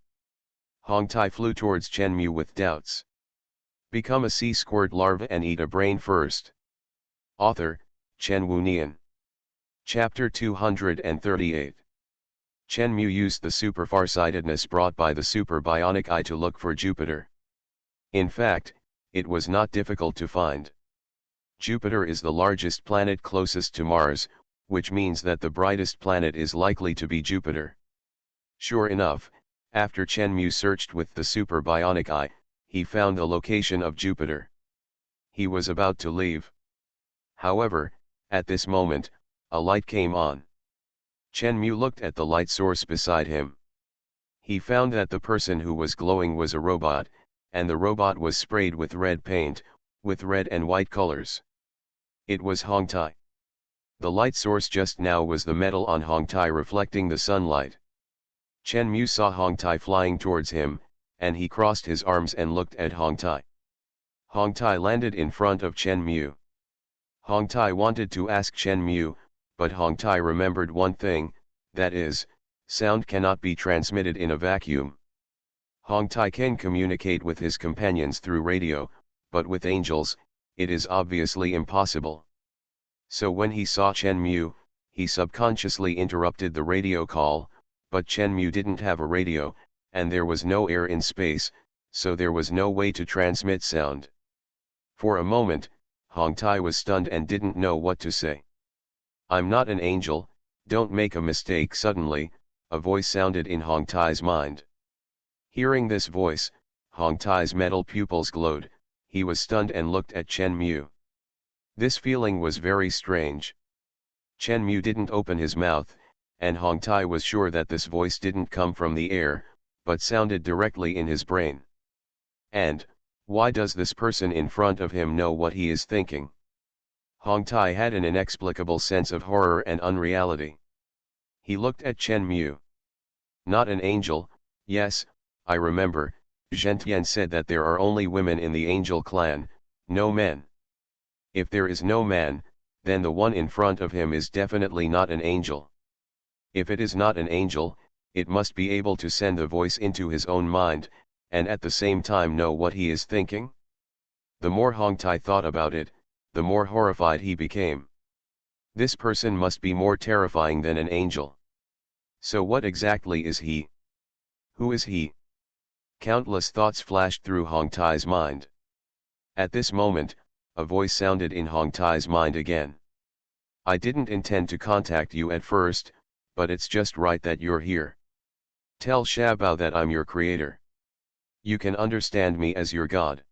Hong Tai flew towards Chen Mu with doubts. Become a sea squirt larva and eat a brain first. Author, Chen Wunian. Chapter 238. Chen Mu used the super farsightedness brought by the Super Bionic Eye to look for Jupiter. In fact, it was not difficult to find. Jupiter is the largest planet closest to Mars, which means that the brightest planet is likely to be Jupiter. Sure enough, after Chen Mu searched with the Super Bionic Eye, he found the location of Jupiter. He was about to leave. However, at this moment, a light came on. Chen Mu looked at the light source beside him. He found that the person who was glowing was a robot, and the robot was sprayed with red paint, with red and white colors. It was Hong Tai. The light source just now was the metal on Hong Tai reflecting the sunlight. Chen Mu saw Hong Tai flying towards him, and he crossed his arms and looked at Hong Tai. Hong Tai landed in front of Chen Mu. Hong Tai wanted to ask Chen Mu, but Hong Tai remembered one thing, that is, sound cannot be transmitted in a vacuum. Hong Tai can communicate with his companions through radio, but with angels, it is obviously impossible. So when he saw Chen Mu, he subconsciously interrupted the radio call, but Chen Mu didn't have a radio, and there was no air in space, so there was no way to transmit sound. For a moment, Hong Tai was stunned and didn't know what to say. "I'm not an angel, don't make a mistake." Suddenly, a voice sounded in Hong Tai's mind. Hearing this voice, Hong Tai's metal pupils glowed, he was stunned and looked at Chen Mu. This feeling was very strange. Chen Mu didn't open his mouth, and Hong Tai was sure that this voice didn't come from the air, but sounded directly in his brain. And, why does this person in front of him know what he is thinking? Hong Tai had an inexplicable sense of horror and unreality. He looked at Chen Mu. "Not an angel, yes, I remember, Zhentian said that there are only women in the angel clan, no men. If there is no man, then the one in front of him is definitely not an angel. If it is not an angel, it must be able to send the voice into his own mind, and at the same time know what he is thinking?" The more Hong Tai thought about it, the more horrified he became. This person must be more terrifying than an angel. So what exactly is he? Who is he? Countless thoughts flashed through Hong Tai's mind. At this moment, a voice sounded in Hong Tai's mind again. "I didn't intend to contact you at first, but it's just right that you're here. Tell Shabao that I'm your creator. You can understand me as your god.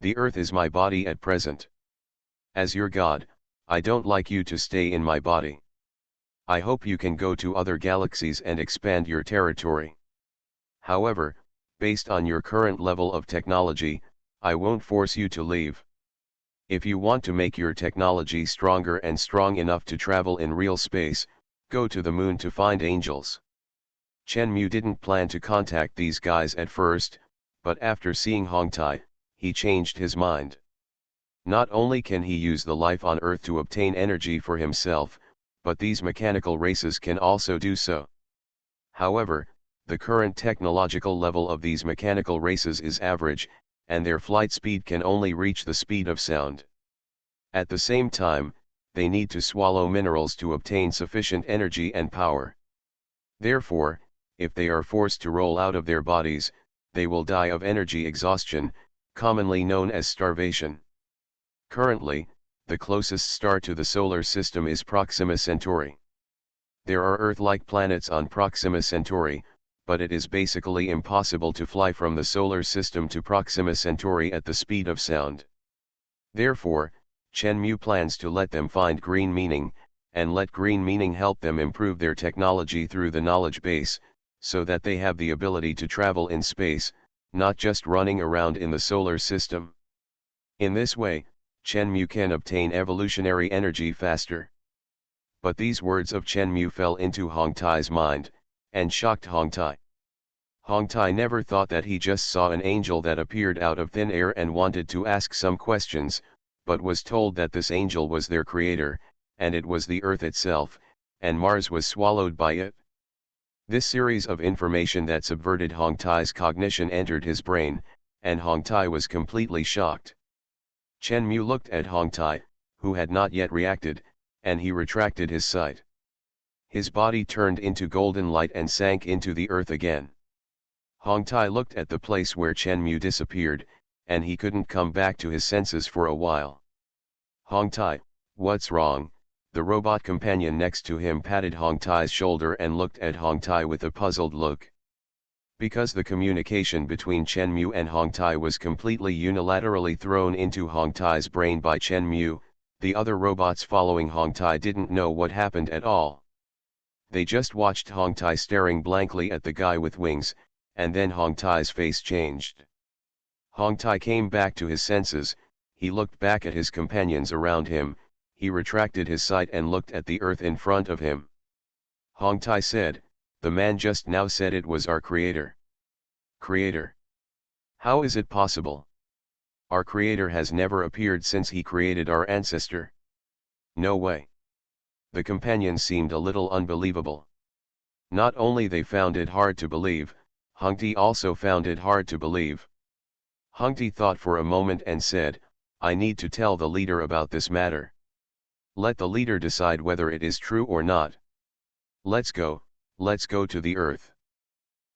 The earth is my body at present. As your god, I don't like you to stay in my body. I hope you can go to other galaxies and expand your territory. However, based on your current level of technology, I won't force you to leave. If you want to make your technology stronger and strong enough to travel in real space, go to the moon to find angels." Chen Mu didn't plan to contact these guys at first, but after seeing Hong Tai, he changed his mind. Not only can he use the life on Earth to obtain energy for himself, but these mechanical races can also do so. However, the current technological level of these mechanical races is average, and their flight speed can only reach the speed of sound. At the same time, they need to swallow minerals to obtain sufficient energy and power. Therefore, if they are forced to roll out of their bodies, they will die of energy exhaustion, commonly known as starvation. Currently, the closest star to the solar system is Proxima Centauri. There are Earth-like planets on Proxima Centauri, but it is basically impossible to fly from the solar system to Proxima Centauri at the speed of sound. Therefore, Chen Mu plans to let them find green meaning, and let green meaning help them improve their technology through the knowledge base, so that they have the ability to travel in space, not just running around in the solar system. In this way, Chen Mu can obtain evolutionary energy faster. But these words of Chen Mu fell into Hong Tai's mind, and shocked Hong Tai. Hong Tai never thought that he just saw an angel that appeared out of thin air and wanted to ask some questions, but was told that this angel was their creator, and it was the Earth itself, and Mars was swallowed by it. This series of information that subverted Hong Tai's cognition entered his brain, and Hong Tai was completely shocked. Chen Mu looked at Hong Tai, who had not yet reacted, and he retracted his sight. His body turned into golden light and sank into the earth again. Hong Tai looked at the place where Chen Mu disappeared, and he couldn't come back to his senses for a while. "Hong Tai, what's wrong?" The robot companion next to him patted Hong Tai's shoulder and looked at Hong Tai with a puzzled look. Because the communication between Chen Mu and Hong Tai was completely unilaterally thrown into Hong Tai's brain by Chen Mu, the other robots following Hong Tai didn't know what happened at all. They just watched Hong Tai staring blankly at the guy with wings, and then Hong Tai's face changed. Hong Tai came back to his senses, he looked back at his companions around him, he retracted his sight and looked at the earth in front of him. Hong Tai said, "The man just now said it was our creator." "Creator? How is it possible? Our creator has never appeared since he created our ancestor. No way." The companions seemed a little unbelievable. Not only they found it hard to believe, Hungti also found it hard to believe. Hungti thought for a moment and said, I need to tell the leader about this matter. Let the leader decide whether it is true or not. Let's go to the Earth.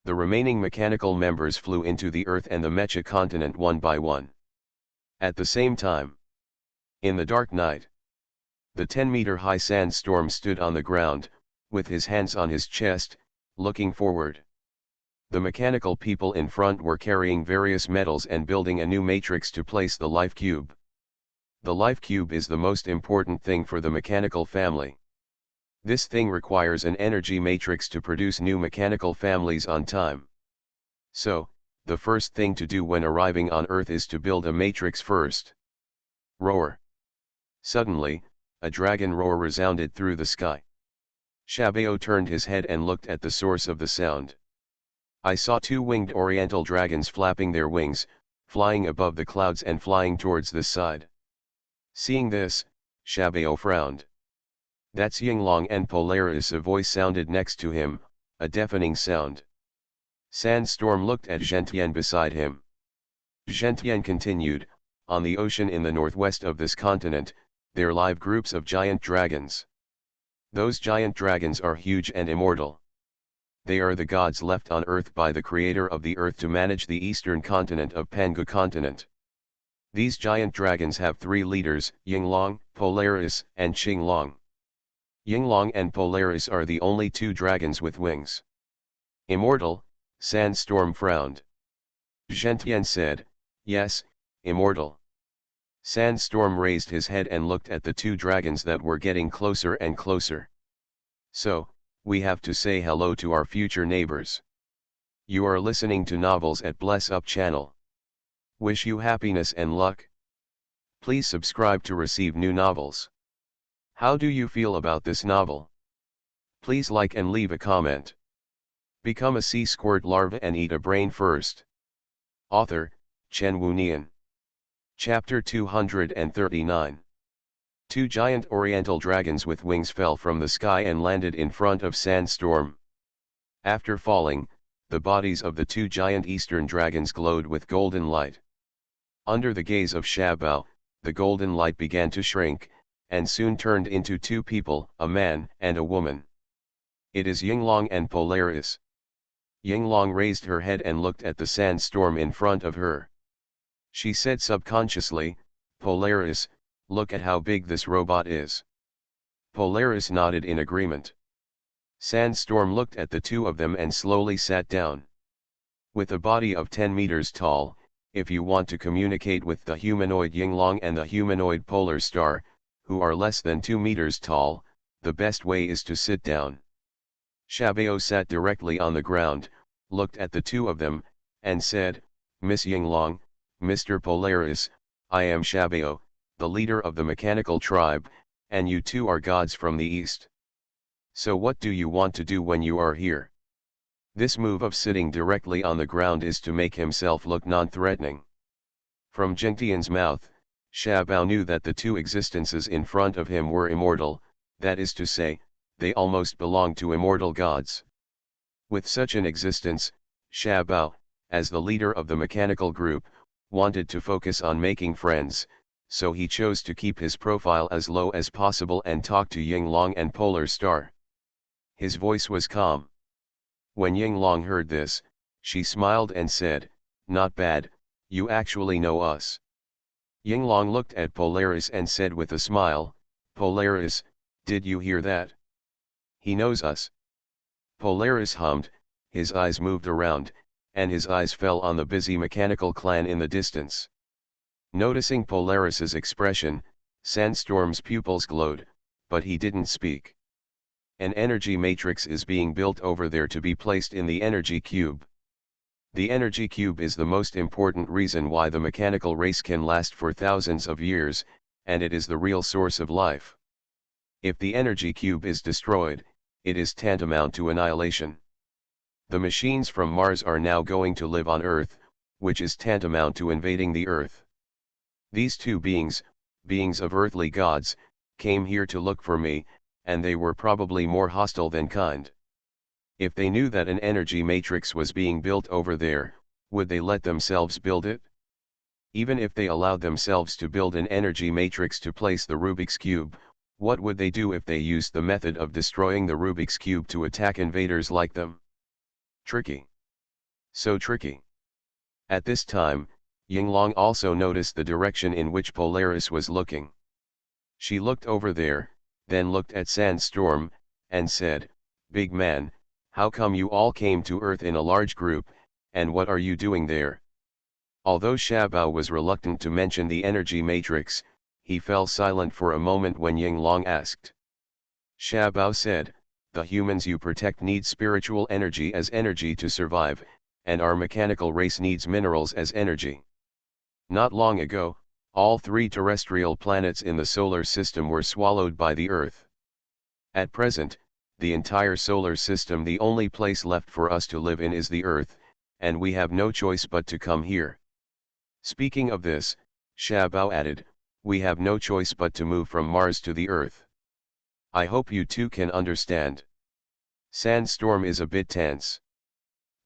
The remaining mechanical members flew into the Earth and the Mecha continent one by one. At the same time, in the dark night, the 10-meter-high sandstorm stood on the ground, with his hands on his chest, looking forward. The mechanical people in front were carrying various metals and building a new matrix to place the life cube. The life cube is the most important thing for the mechanical family. This thing requires an energy matrix to produce new mechanical families on time. So, the first thing to do when arriving on Earth is to build a matrix first. Roar. Suddenly, a dragon roar resounded through the sky. Shabeo turned his head and looked at the source of the sound. I saw two winged oriental dragons flapping their wings, flying above the clouds and flying towards the side. Seeing this, Shabeo frowned. That's Yinglong and Polaris, a voice sounded next to him, a deafening sound. Sandstorm looked at Gentian beside him. Gentian continued, on the ocean in the northwest of this continent, there live groups of giant dragons. Those giant dragons are huge and immortal. They are the gods left on Earth by the creator of the Earth to manage the eastern continent of Pangu continent. These giant dragons have three leaders, Yinglong, Polaris, and Qinglong. Yinglong and Polaris are the only two dragons with wings. Immortal, Sandstorm frowned. Gentian said, yes, immortal. Sandstorm raised his head and looked at the two dragons that were getting closer and closer. So, we have to say hello to our future neighbors. You are listening to Novels at Bless Up channel. Wish you happiness and luck. Please subscribe to receive new novels. How do you feel about this novel? Please like and leave a comment. Become a sea squirt larva and eat a brain first. Author, Chen Wunian. Chapter 239. Two giant oriental dragons with wings fell from the sky and landed in front of Sandstorm. After falling, the bodies of the two giant eastern dragons glowed with golden light. Under the gaze of Shabao, the golden light began to shrink, and soon turned into two people, a man and a woman. It is Yinglong and Polaris. Yinglong raised her head and looked at the sandstorm in front of her. She said subconsciously, Polaris, look at how big this robot is. Polaris nodded in agreement. Sandstorm looked at the two of them and slowly sat down. With a body of 10 meters tall, if you want to communicate with the humanoid Yinglong and the humanoid Polar Star, who are less than 2 meters tall, the best way is to sit down. Shabeo sat directly on the ground, looked at the two of them, and said, Miss Yinglong, Mr. Polaris, I am Shabeo, the leader of the mechanical tribe, and you two are gods from the east. So what do you want to do when you are here? This move of sitting directly on the ground is to make himself look non-threatening. From Gentian's mouth, Shabao knew that the two existences in front of him were immortal, that is to say, they almost belonged to immortal gods. With such an existence, Shabao, as the leader of the mechanical group, wanted to focus on making friends, so he chose to keep his profile as low as possible and talk to Yinglong and Polar Star. His voice was calm. When Yinglong heard this, she smiled and said, not bad, you actually know us. Yinglong looked at Polaris and said with a smile, Polaris, did you hear that? He knows us. Polaris hummed, his eyes moved around, and his eyes fell on the busy mechanical clan in the distance. Noticing Polaris's expression, Sandstorm's pupils glowed, but he didn't speak. An energy matrix is being built over there to be placed in the energy cube. The energy cube is the most important reason why the mechanical race can last for thousands of years, and it is the real source of life. If the energy cube is destroyed, it is tantamount to annihilation. The machines from Mars are now going to live on Earth, which is tantamount to invading the Earth. These two beings of earthly gods, came here to look for me, and they were probably more hostile than kind. If they knew that an energy matrix was being built over there, would they let themselves build it? Even if they allowed themselves to build an energy matrix to place the Rubik's Cube, what would they do if they used the method of destroying the Rubik's Cube to attack invaders like them? Tricky. So tricky. At this time, Yinglong also noticed the direction in which Polaris was looking. She looked over there, then looked at Sandstorm, and said, "Big man, how come you all came to Earth in a large group, and what are you doing there?" Although Xiaobao was reluctant to mention the energy matrix, he fell silent for a moment when Yinglong asked. Xiaobao said, "The humans you protect need spiritual energy as energy to survive, and our mechanical race needs minerals as energy. Not long ago, all 3 terrestrial planets in the solar system were swallowed by the Earth. At present, the entire solar system, the only place left for us to live in is the Earth, and we have no choice but to come here." Speaking of this, Xiaobao added, "We have no choice but to move from Mars to the Earth. I hope you two can understand." Sandstorm is a bit tense.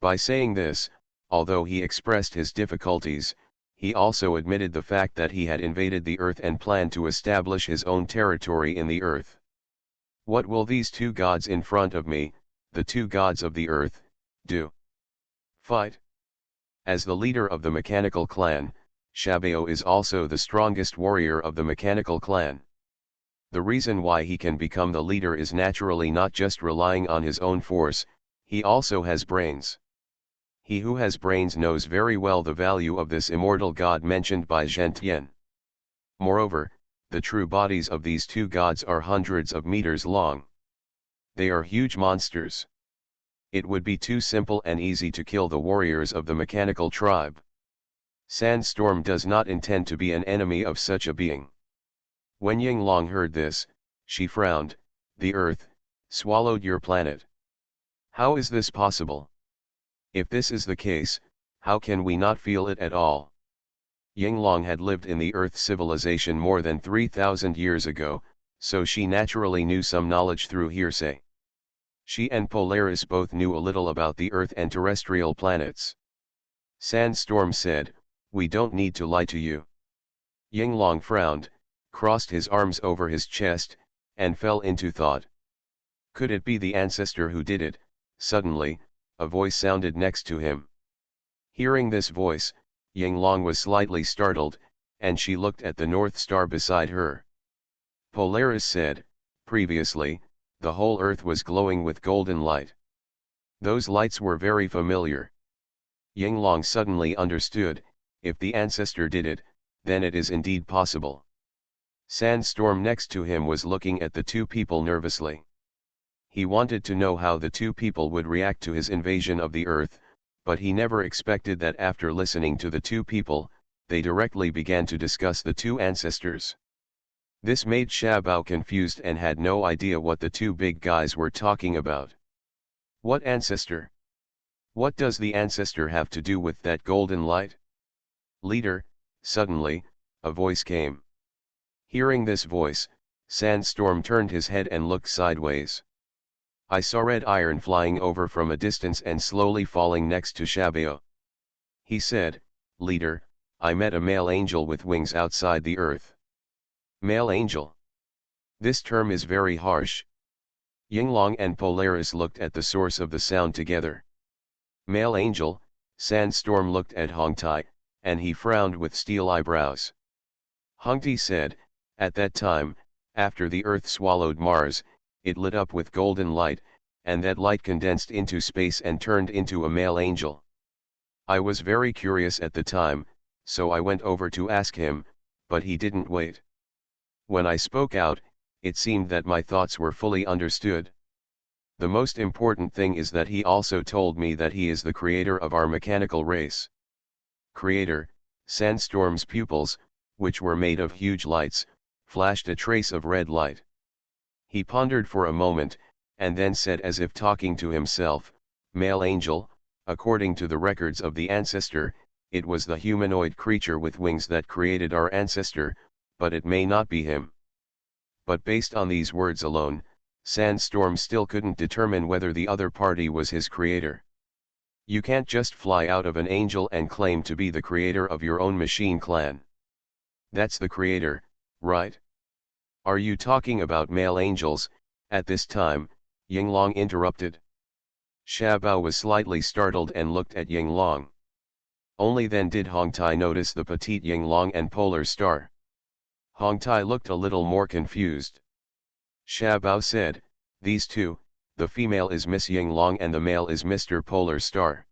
By saying this, although he expressed his difficulties, he also admitted the fact that he had invaded the Earth and planned to establish his own territory in the Earth. What will these 2 gods in front of me, the 2 gods of the Earth, do? Fight? As the leader of the mechanical clan, Xiaobao is also the strongest warrior of the mechanical clan. The reason why he can become the leader is naturally not just relying on his own force, he also has brains. He who has brains knows very well the value of this immortal god mentioned by Zhentian. Moreover, the true bodies of these 2 gods are hundreds of meters long. They are huge monsters. It would be too simple and easy to kill the warriors of the mechanical tribe. Sandstorm does not intend to be an enemy of such a being. When Yinglong heard this, she frowned. "The Earth swallowed your planet. How is this possible? If this is the case, how can we not feel it at all?" Yinglong had lived in the Earth civilization more than 3,000 years ago, so she naturally knew some knowledge through hearsay. She and Polaris both knew a little about the Earth and terrestrial planets. Sandstorm said, "We don't need to lie to you." Yinglong frowned, crossed his arms over his chest, and fell into thought. Could it be the ancestor who did it? Suddenly, a voice sounded next to him. Hearing this voice, Yinglong was slightly startled, and she looked at the North Star beside her. Polaris said, "Previously, the whole Earth was glowing with golden light. Those lights were very familiar." Yinglong suddenly understood, if the ancestor did it, then it is indeed possible. Sandstorm next to him was looking at the 2 people nervously. He wanted to know how the 2 people would react to his invasion of the Earth, but he never expected that after listening to the 2 people, they directly began to discuss the 2 ancestors. This made Xiaobao confused and had no idea what the 2 big guys were talking about. What ancestor? What does the ancestor have to do with that golden light? Leader, suddenly, a voice came. Hearing this voice, Sandstorm turned his head and looked sideways. "I saw red iron flying over from a distance and slowly falling next to Xiaobao. He said, 'Leader, I met a male angel with wings outside the Earth.'" Male angel. This term is very harsh. Yinglong and Polaris looked at the source of the sound together. Male angel, Sandstorm looked at Hongtai, and he frowned with steel eyebrows. Hongtai said, "At that time, after the Earth swallowed Mars, it lit up with golden light, and that light condensed into space and turned into a male angel. I was very curious at the time, so I went over to ask him, but he didn't wait. When I spoke out, it seemed that my thoughts were fully understood. The most important thing is that he also told me that he is the creator of our mechanical race." Creator, Sandstorm's pupils, which were made of huge lights, flashed a trace of red light. He pondered for a moment, and then said as if talking to himself, "Male angel, according to the records of the ancestor, it was the humanoid creature with wings that created our ancestor, but it may not be him." But based on these words alone, Sandstorm still couldn't determine whether the other party was his creator. You can't just fly out of an angel and claim to be the creator of your own machine clan. That's the creator, right? Are you talking about male angels? At this time, Yinglong interrupted. Xiaobao was slightly startled and looked at Yinglong. Only then did Hongtai notice the petite Yinglong and polar star. Hongtai looked a little more confused. Xiaobao said, "These two, the female is Miss Yinglong and the male is Mr. Polar Star.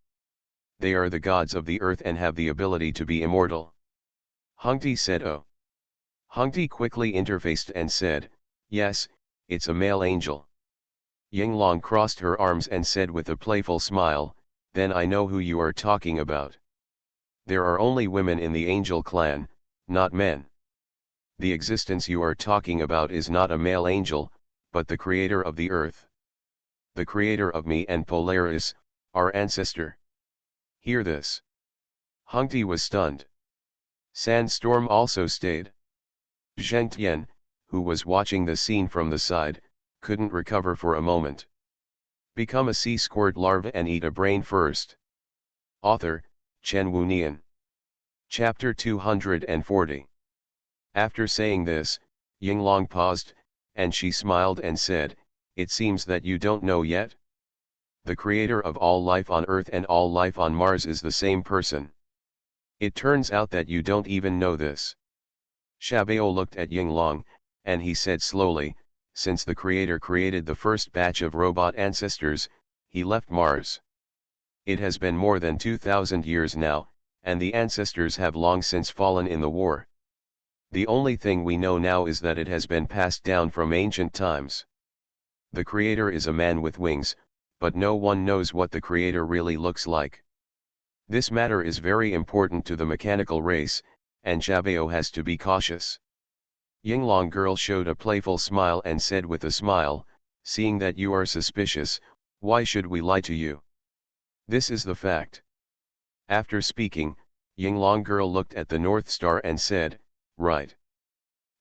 They are the gods of the earth and have the ability to be immortal." Hongti said, "Oh." Hongti quickly interfaced and said, "Yes, it's a male angel." Yinglong crossed her arms and said with a playful smile, "Then I know who you are talking about. There are only women in the angel clan, not men. The existence you are talking about is not a male angel, but the creator of the earth. The creator of me and Polaris, our ancestor. Hear this." Hongti was stunned. Sandstorm also stayed. Zheng Tian, who was watching the scene from the side, couldn't recover for a moment. Become a sea squirt larva and eat a brain first. Author, Chen Wunian. Chapter 240. After saying this, Yinglong paused, and she smiled and said, "It seems that you don't know yet? The creator of all life on Earth and all life on Mars is the same person. It turns out that you don't even know this." Xiaobao looked at Yinglong, and he said slowly, "Since the creator created the first batch of robot ancestors, he left Mars. It has been more than 2,000 years now, and the ancestors have long since fallen in the war. The only thing we know now is that it has been passed down from ancient times. The creator is a man with wings, but no one knows what the creator really looks like. This matter is very important to the mechanical race, and Xiaobao has to be cautious." Yinglong girl showed a playful smile and said with a smile, "Seeing that you are suspicious, why should we lie to you? This is the fact." After speaking, Yinglong girl looked at the North Star and said, "Right."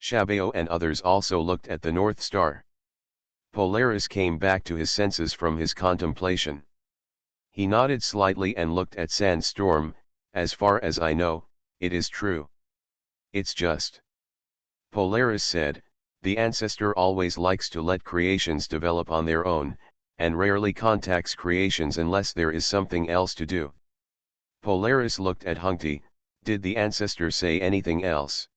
Xiaobao and others also looked at the North Star. Polaris came back to his senses from his contemplation. He nodded slightly and looked at Sandstorm. "As far as I know, it is true. It's just," Polaris said, "the ancestor always likes to let creations develop on their own, and rarely contacts creations unless there is something else to do." Polaris looked at Hongti. Did the ancestor say anything else?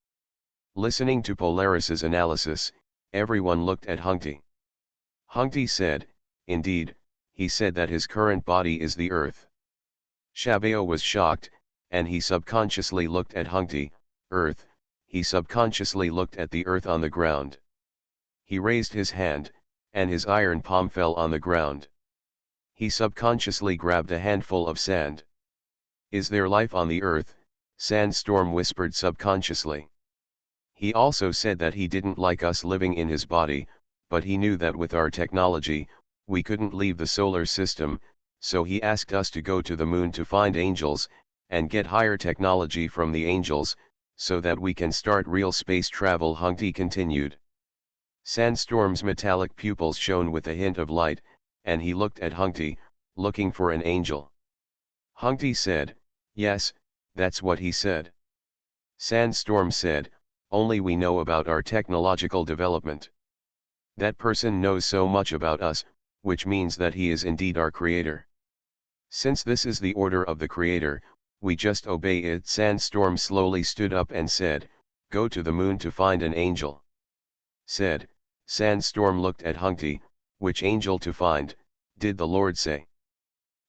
Listening to Polaris's analysis, everyone looked at Hongti. Hongti said, "Indeed, he said that his current body is the earth." Xiaobao was shocked, and he subconsciously looked at Hongti. "Earth." He subconsciously looked at the earth on the ground. He raised his hand, and his iron palm fell on the ground. He subconsciously grabbed a handful of sand. "Is there life on the earth?" Sandstorm whispered subconsciously. He also said that he didn't like us living in his body, but he knew that with our technology, we couldn't leave the solar system, so he asked us to go to the moon to find angels, and get higher technology from the angels, so that we can start real space travel. Hongti continued. Sandstorm's metallic pupils shone with a hint of light, and he looked at Hongti, looking for an angel. Hongti said, "Yes, that's what he said." Sandstorm said, "Only we know about our technological development. That person knows so much about us, which means that he is indeed our creator. Since this is the order of the creator, we just obey it." Sandstorm slowly stood up and said, "Go to the moon to find an angel." Said, Sandstorm looked at Hongti. "Which angel to find, did the Lord say?"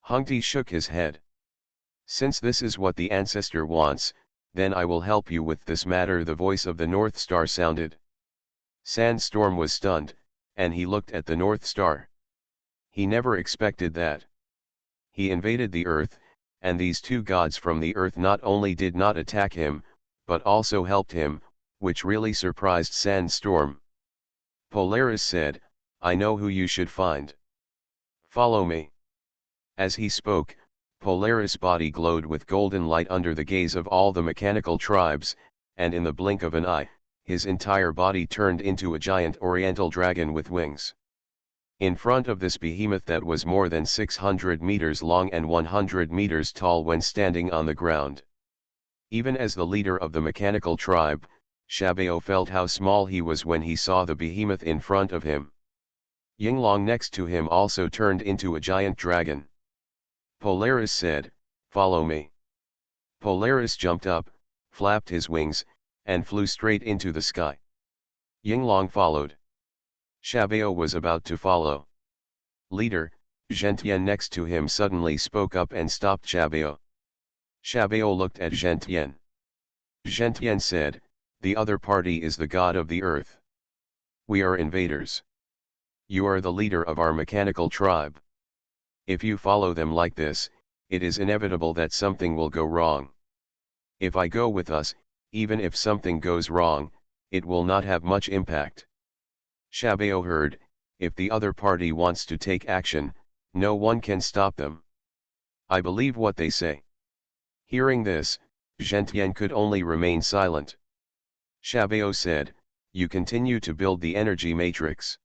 Hongti shook his head. "Since this is what the ancestor wants, then I will help you with this matter." The voice of the North Star sounded. Sandstorm was stunned, and he looked at the North Star. He never expected that. He invaded the earth, and these two gods from the earth not only did not attack him, but also helped him, which really surprised Sandstorm. Polaris said, "I know who you should find. Follow me." As he spoke, Polaris' body glowed with golden light under the gaze of all the mechanical tribes, and in the blink of an eye, his entire body turned into a giant oriental dragon with wings. In front of this behemoth that was more than 600 meters long and 100 meters tall when standing on the ground. Even as the leader of the mechanical tribe, Shabeo felt how small he was when he saw the behemoth in front of him. Yinglong next to him also turned into a giant dragon. Polaris said, "Follow me." Polaris jumped up, flapped his wings, and flew straight into the sky. Yinglong followed. Shabeo was about to follow. Leader, Zhentian next to him suddenly spoke up and stopped Shabeo. Shabeo looked at Zhentian. Zhentian said, "The other party is the god of the earth. We are invaders. You are the leader of our mechanical tribe. If you follow them like this, it is inevitable that something will go wrong. If I go with us, even if something goes wrong, it will not have much impact." Shabeo heard, if the other party wants to take action, no one can stop them. I believe what they say. Hearing this, Zhentian could only remain silent. Shabeo said, "You continue to build the energy matrix.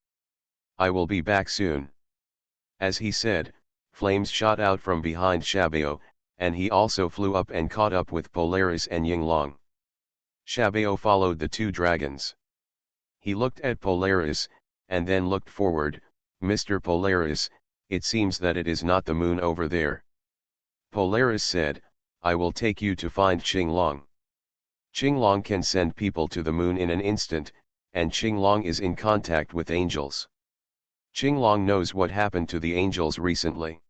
I will be back soon." As he said, flames shot out from behind Shabeo, and he also flew up and caught up with Polaris and Yinglong. Shabeo followed the two dragons. He looked at Polaris, and then looked forward. "Mr. Polaris, it seems that it is not the moon over there." Polaris said, "I will take you to find Qinglong. Qinglong can send people to the moon in an instant, and Qinglong is in contact with angels. Qinglong knows what happened to the angels recently.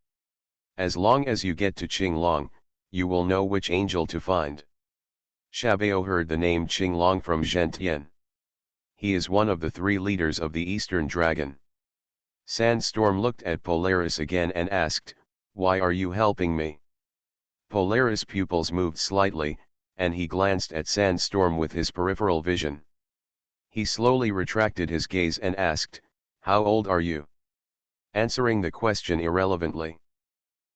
As long as you get to Qinglong, you will know which angel to find." Shabeo heard the name Qinglong from Zhentian. He is one of the three leaders of the Eastern Dragon. Sandstorm looked at Polaris again and asked, "Why are you helping me?" Polaris' pupils moved slightly, and he glanced at Sandstorm with his peripheral vision. He slowly retracted his gaze and asked, "How old are you?" answering the question irrelevantly.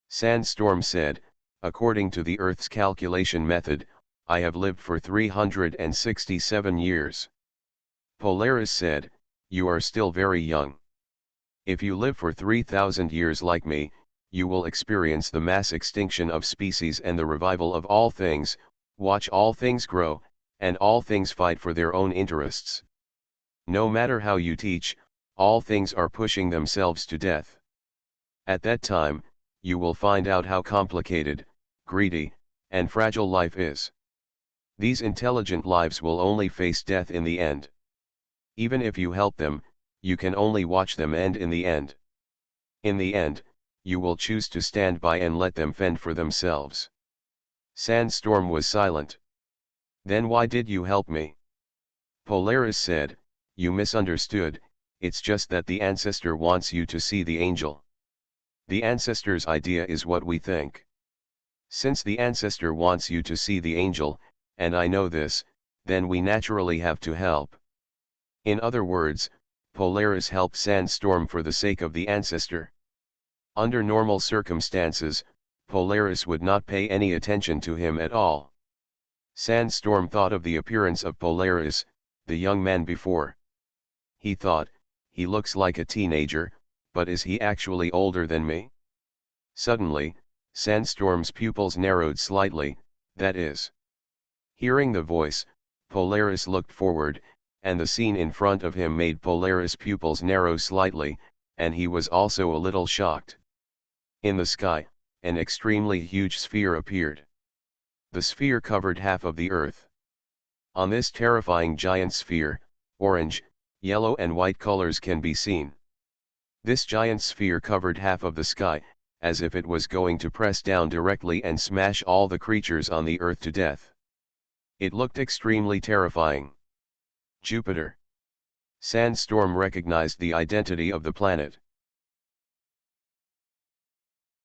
Sandstorm said, "According to the Earth's calculation method, I have lived for 367 years. Polaris said, "You are still very young. If you live for 3,000 years like me, you will experience the mass extinction of species and the revival of all things, watch all things grow, and all things fight for their own interests. No matter how you teach, all things are pushing themselves to death. At that time, you will find out how complicated, greedy, and fragile life is. These intelligent lives will only face death in the end. Even if you help them, you can only watch them end in the end. In the end, you will choose to stand by and let them fend for themselves." Sandstorm was silent. "Then why did you help me?" Polaris said, "You misunderstood, it's just that the ancestor wants you to see the angel. The ancestor's idea is what we think. Since the ancestor wants you to see the angel, and I know this, then we naturally have to help." In other words, Polaris helped Sandstorm for the sake of the ancestor. Under normal circumstances, Polaris would not pay any attention to him at all. Sandstorm thought of the appearance of Polaris, the young man before. He thought, "He looks like a teenager, but is he actually older than me?" Suddenly, Sandstorm's pupils narrowed slightly, that is. Hearing the voice, Polaris looked forward, and the scene in front of him made Polaris' pupils narrow slightly, and he was also a little shocked. In the sky, an extremely huge sphere appeared. The sphere covered half of the earth. On this terrifying giant sphere, orange, yellow and white colors can be seen. This giant sphere covered half of the sky, as if it was going to press down directly and smash all the creatures on the earth to death. It looked extremely terrifying. Jupiter. Sandstorm recognized the identity of the planet.